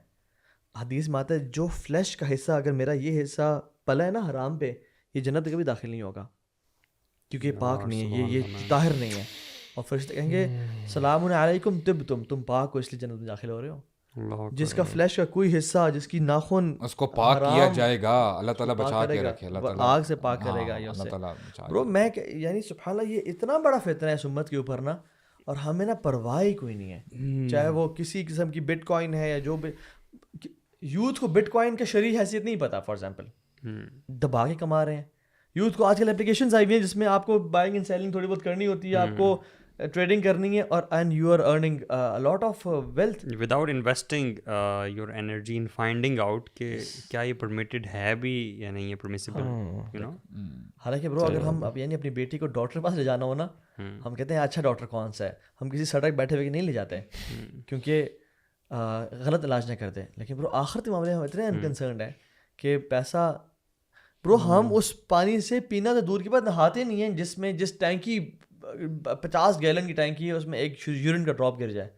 حدیث میں آتا ہے جو فلیش کا حصہ اگر میرا یہ حصہ پلا ہے نا حرام پہ, یہ جنت کبھی داخل نہیں ہوگا, کیونکہ یہ پاک نہیں ہے, یہ طاہر نہیں ہے. اور فرشتے کہیں گے سلام علیکم طبتم, تم پاک ہو اس لیے جنت میں داخل ہو رہے ہو. جس کا فلیش کا کوئی حصہ, جس کی ناخن, اس کو پاک کیا جائے گا, اللہ تعالیٰ بچا کے رکھے, اللہ تعالیٰ آگ سے پاک کرے گا. اللہ تعالیٰ برو میں یعنی سبحان اللہ, یہ اتنا بڑا فتنہ ہے اس امت کے اوپر نا, اور ہمیں نا پرواہ ہی کوئی نہیں ہے, چاہے وہ کسی قسم کی بٹ کوائن ہے یا جو یوتھ کو بٹ کوائن کا شرعی حیثیت نہیں پتا, فار ایگزامپل دبا کے کما رہے ہیں. یوتھ کو آج کل اپلیکیشنز آئی ہوئی ہیں جس میں آپ کو بائنگ اینڈ سیلنگ تھوڑی بہت کرنی ہوتی ہے, آپ کو ٹریڈنگ کرنی ہے, اور and you are earning lot of wealth without investing your energy in finding out کہ کیا یہ پرمیٹڈ ہے بھی یا نہیں ہے, پرمیسیبل, یو نو. حالانکہ برو اگر ہم اب یعنی اپنی بیٹی کو ڈاکٹر کے پاس لے جانا ہو نا, ہم کہتے ہیں اچھا ڈاکٹر کون سا ہے, ہم کسی سڑک بیٹھے ہوئے نہیں لے جاتے کیونکہ غلط علاج نہ کرتے. لیکن برو آخرت کے معاملے میں ہم اتنے انکنسرنڈ ہیں کہ پیسہ, برو ہم اس پانی سے پینا تو دور کی بات نہاتے نہیں ہیں جس میں جس ٹینکی 50 گیلن کی ٹینکی ہے اس میں ایک یورین کا ڈراپ گر جائے,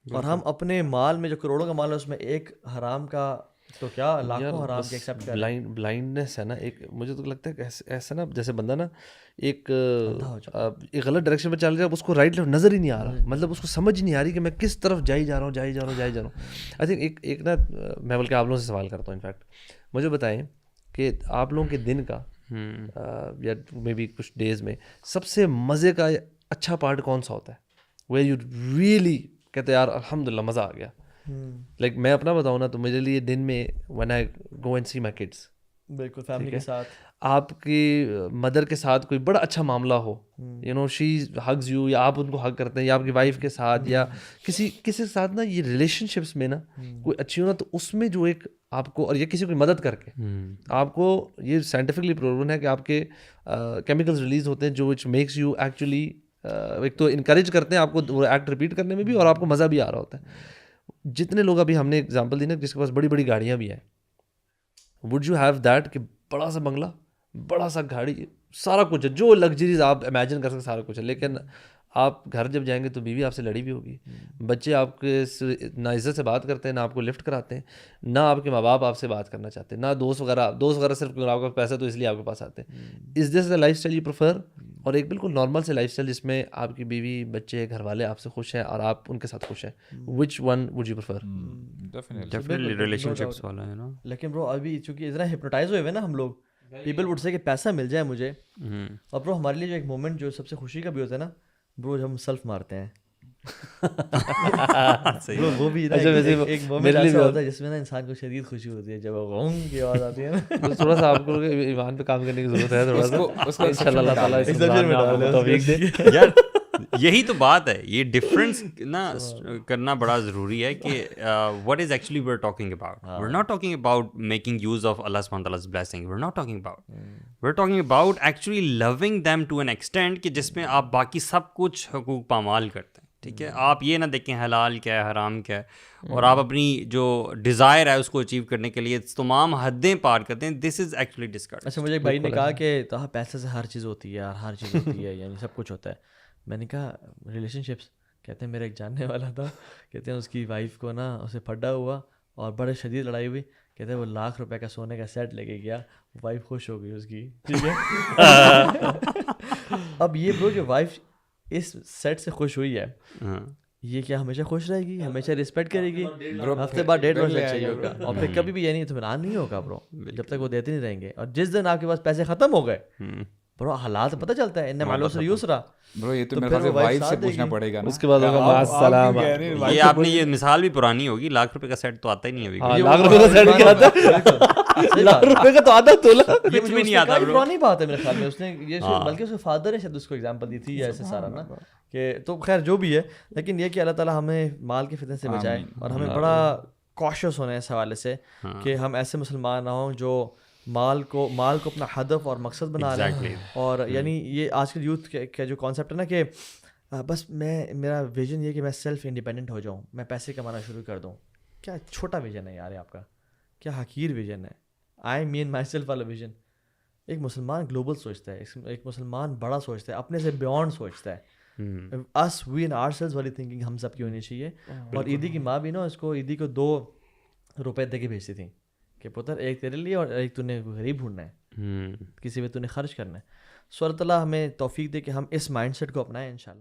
اور ہم اپنے مال میں جو کروڑوں کا مال ہے اس میں ایک حرام کا, تو کیا لاکھوں حرام کے ایکسیپٹ کر رہے ہیں. بلائنڈنس ہے نا ایک, مجھے تو لگتا ہے کہ ایسا نا جیسے بندہ نا ایک غلط ڈائریکشن میں چل رہا ہے, اس کو رائٹ لیفٹ نظر ہی نہیں آ رہا, مطلب اس کو سمجھ ہی نہیں آ رہی کہ میں کس طرف جائی جا رہا ہوں. آئی تھنک ایک نا میں بلکہ آپ لوگوں سے سوال کرتا ہوں, انفیکٹ مجھے بتائیں کہ آپ لوگوں کے دن کا یا مے بی کچھ ڈیز میں سب سے مزے کا اچھا پارٹ کون سا ہوتا ہے, ویئر یو ریئلی کہتے یار الحمد للہ مزہ آ گیا. لائک میں اپنا بتاؤں نا, تو میرے لیے دن میں when I go and see my kids, بالکل فیملی کے ساتھ, آپ کی مدر کے ساتھ کوئی بڑا اچھا معاملہ ہو, you know she hugs you, یا آپ ان کو ہگ کرتے ہیں, یا آپ کی وائف کے ساتھ یا کسی کے ساتھ نا, یہ ریلیشن شپس میں نا کوئی اچھی ہو نا, تو اس میں جو ایک آپ کو, اور یہ کسی کو مدد کر کے آپ کو, یہ سائنٹیفکلی پروون ہے کہ آپ کے کیمیکلز ریلیز ہوتے ہیں جو وچ میکس یو ایکچولی, ایک تو انکریج کرتے ہیں آپ کو وہ ایکٹ ریپیٹ کرنے میں بھی, اور آپ کو مزہ بھی آ رہا ہوتا ہے. جتنے لوگ ابھی ہم نے اگزامپل دی نا جس کے پاس بڑی بڑی گاڑیاں بھی ہیں, وڈ یو ہیو دیٹ کہ بڑا سا بنگلہ, بڑا سا گاڑی, سارا کچھ ہے, جو لگژریز آپ امیجن کر سکتے سارا کچھ ہے, لیکن آپ گھر جب جائیں گے تو بیوی آپ سے لڑی بھی ہوگی, بچے آپ کے نہ عزت سے بات کرتے ہیں, نہ آپ کو لفٹ کراتے ہیں, نہ آپ کے ماں باپ آپ سے بات کرنا چاہتے ہیں, نہ دوست وغیرہ صرف آپ کا پیسہ تو اس لیے آپ کے پاس آتے ہیں. Is this the life style you prefer, اور ایک بالکل نارمل سے لائف اسٹائل جس میں آپ کی بیوی بچے گھر والے آپ سے خوش ہیں اور آپ ان کے ساتھ خوش ہیں, which one would you prefer? Definitely relation ships والا ہے نا. لیکن برو ابھی چونکہ اتنا ہپنوٹائز ہوئے ہوئے نا ہم لوگ, پیپل وڈ سے کہ پیسہ مل جائے مجھے, اور برو ہمارے لیے جو ایک مومنٹ جو سب سے خوشی کا بھی ہوتا ہے نا برو, جب ہم سیلف مارتے ہیں Bro, وہ بھی نا ایک مومنٹ ایسا ہوتا ہے جس میں نا انسان کو شدید خوشی ہوتی ہے جب غم کی آواز آتی ہے نا. تھوڑا سا آپ کو ایمان پہ کام کرنے کی ضرورت ہے تھوڑا سا, ان شاء اللہ اللہ تعالیٰ اس رمضان میں آپ کو توفیق دے. یار یہی تو بات ہے, یہ ڈفرینس نا کرنا بڑا ضروری ہے کہ what is actually we're talking about. We're not talking about making use of Allah subhanahu wa ta'ala's blessing. We're not talking about. We're talking about actually loving them to an extent کہ جس میں آپ باقی سب کچھ حقوق پامال کرتے ہیں. ٹھیک ہے, آپ یہ نہ دیکھیں حلال کیا ہے حرام کیا ہے, اور آپ اپنی جو ڈیزائر ہے اس کو اچیو کرنے کے لیے تمام حدیں پار کرتے ہیں. دس از ایکچولی ڈسکارڈ. اچھا, مجھے ایک بھائی نے کہا کہ پیسے سے ہر چیز ہوتی ہے یار, ہر چیز ہوتی ہے, یعنی سب کچھ ہوتا ہے. میں نے کہا ریلیشن شپس, کہتے ہیں میرا ایک جاننے والا تھا, کہتے ہیں اس کی وائف کو نا اسے پھڈا ہوا اور بڑے شدید لڑائی ہوئی, کہتے ہیں وہ ₹1,00,000 کا سونے کا سیٹ لے کے گیا, وائف خوش ہو گئی اس کی. ٹھیک ہے, اب یہ برو جو وائف اس سیٹ سے خوش ہوئی ہے, یہ کیا ہمیشہ خوش رہے گی, ہمیشہ رسپیکٹ کرے گی؟ ہفتے بعد 1.5 لاکھ چاہیے ہوگا, اور پھر کبھی بھی یعنی اطمینان نہیں ہوگا برو جب تک وہ دیتے نہیں رہیں گے. اور جس دن آپ کے پاس پیسے ختم ہو گئے برو, حالات پتہ چلتا ہے, ان معلوم یسرا برو, یہ تو میرے خیال سے وائف سے پوچھنا پڑے گا نا. اس کے بعد ہوگا السلام. یہ آپ نے یہ مثال بھی پرانی ہوگی, ₹1,00,000 کا سیٹ تو آتا ہی نہیں ابھی. ₹1,00,000 کا سیٹ کیا آتا ہے, ₹1,00,000 کا تو آدھا تولا کچھ بھی نہیں آتا. پرانی بات ہے میرے خیال میں, اس نے یہ بلکہ اس کے فادر نے شاید اس کو ایگزامپل دی تھی یا ایسے سارا نا, کہ تو خیر جو بھی ہے, لیکن یہ کہ اللہ تعالیٰ ہمیں مال کے فتنے سے بچائے, اور ہمیں بڑا کاشیس ہونا ہے اس حوالے سے کہ ہم ایسے مسلمان نہ ہوں جو مال کو اپنا ہدف اور مقصد بنا رہے ہیں. اور یعنی یہ آج کل یوتھ کا جو کانسیپٹ ہے نا کہ بس میرا ویژن یہ کہ میں سیلف انڈیپینڈنٹ ہو جاؤں, میں پیسے کمانا شروع کر دوں. کیا چھوٹا ویژن ہے یار آپ کا, کیا حقیر ویژن ہے. آئی مین مائی سیلف والا ویژن. ایک مسلمان گلوبل سوچتا ہے, ایک مسلمان بڑا سوچتا ہے, اپنے سے بیونڈ سوچتا ہے. اس وی ان آر سیلز والی تھنکنگ ہم سب کی ہونی چاہیے. اور عیدی کی ماں بھی نا اس کو عیدی کو ₹2 دے کے بھیجتی تھیں کہ پتر ایک تیرے لیے اور ایک تو نے غریب ڈھونڈنا ہے, کسی پہ تو نے خرچ کرنا ہے. سو اللہ تعالیٰ ہمیں توفیق دے کہ ہم اس مائنڈ سیٹ کو اپنائیں انشاءاللہ.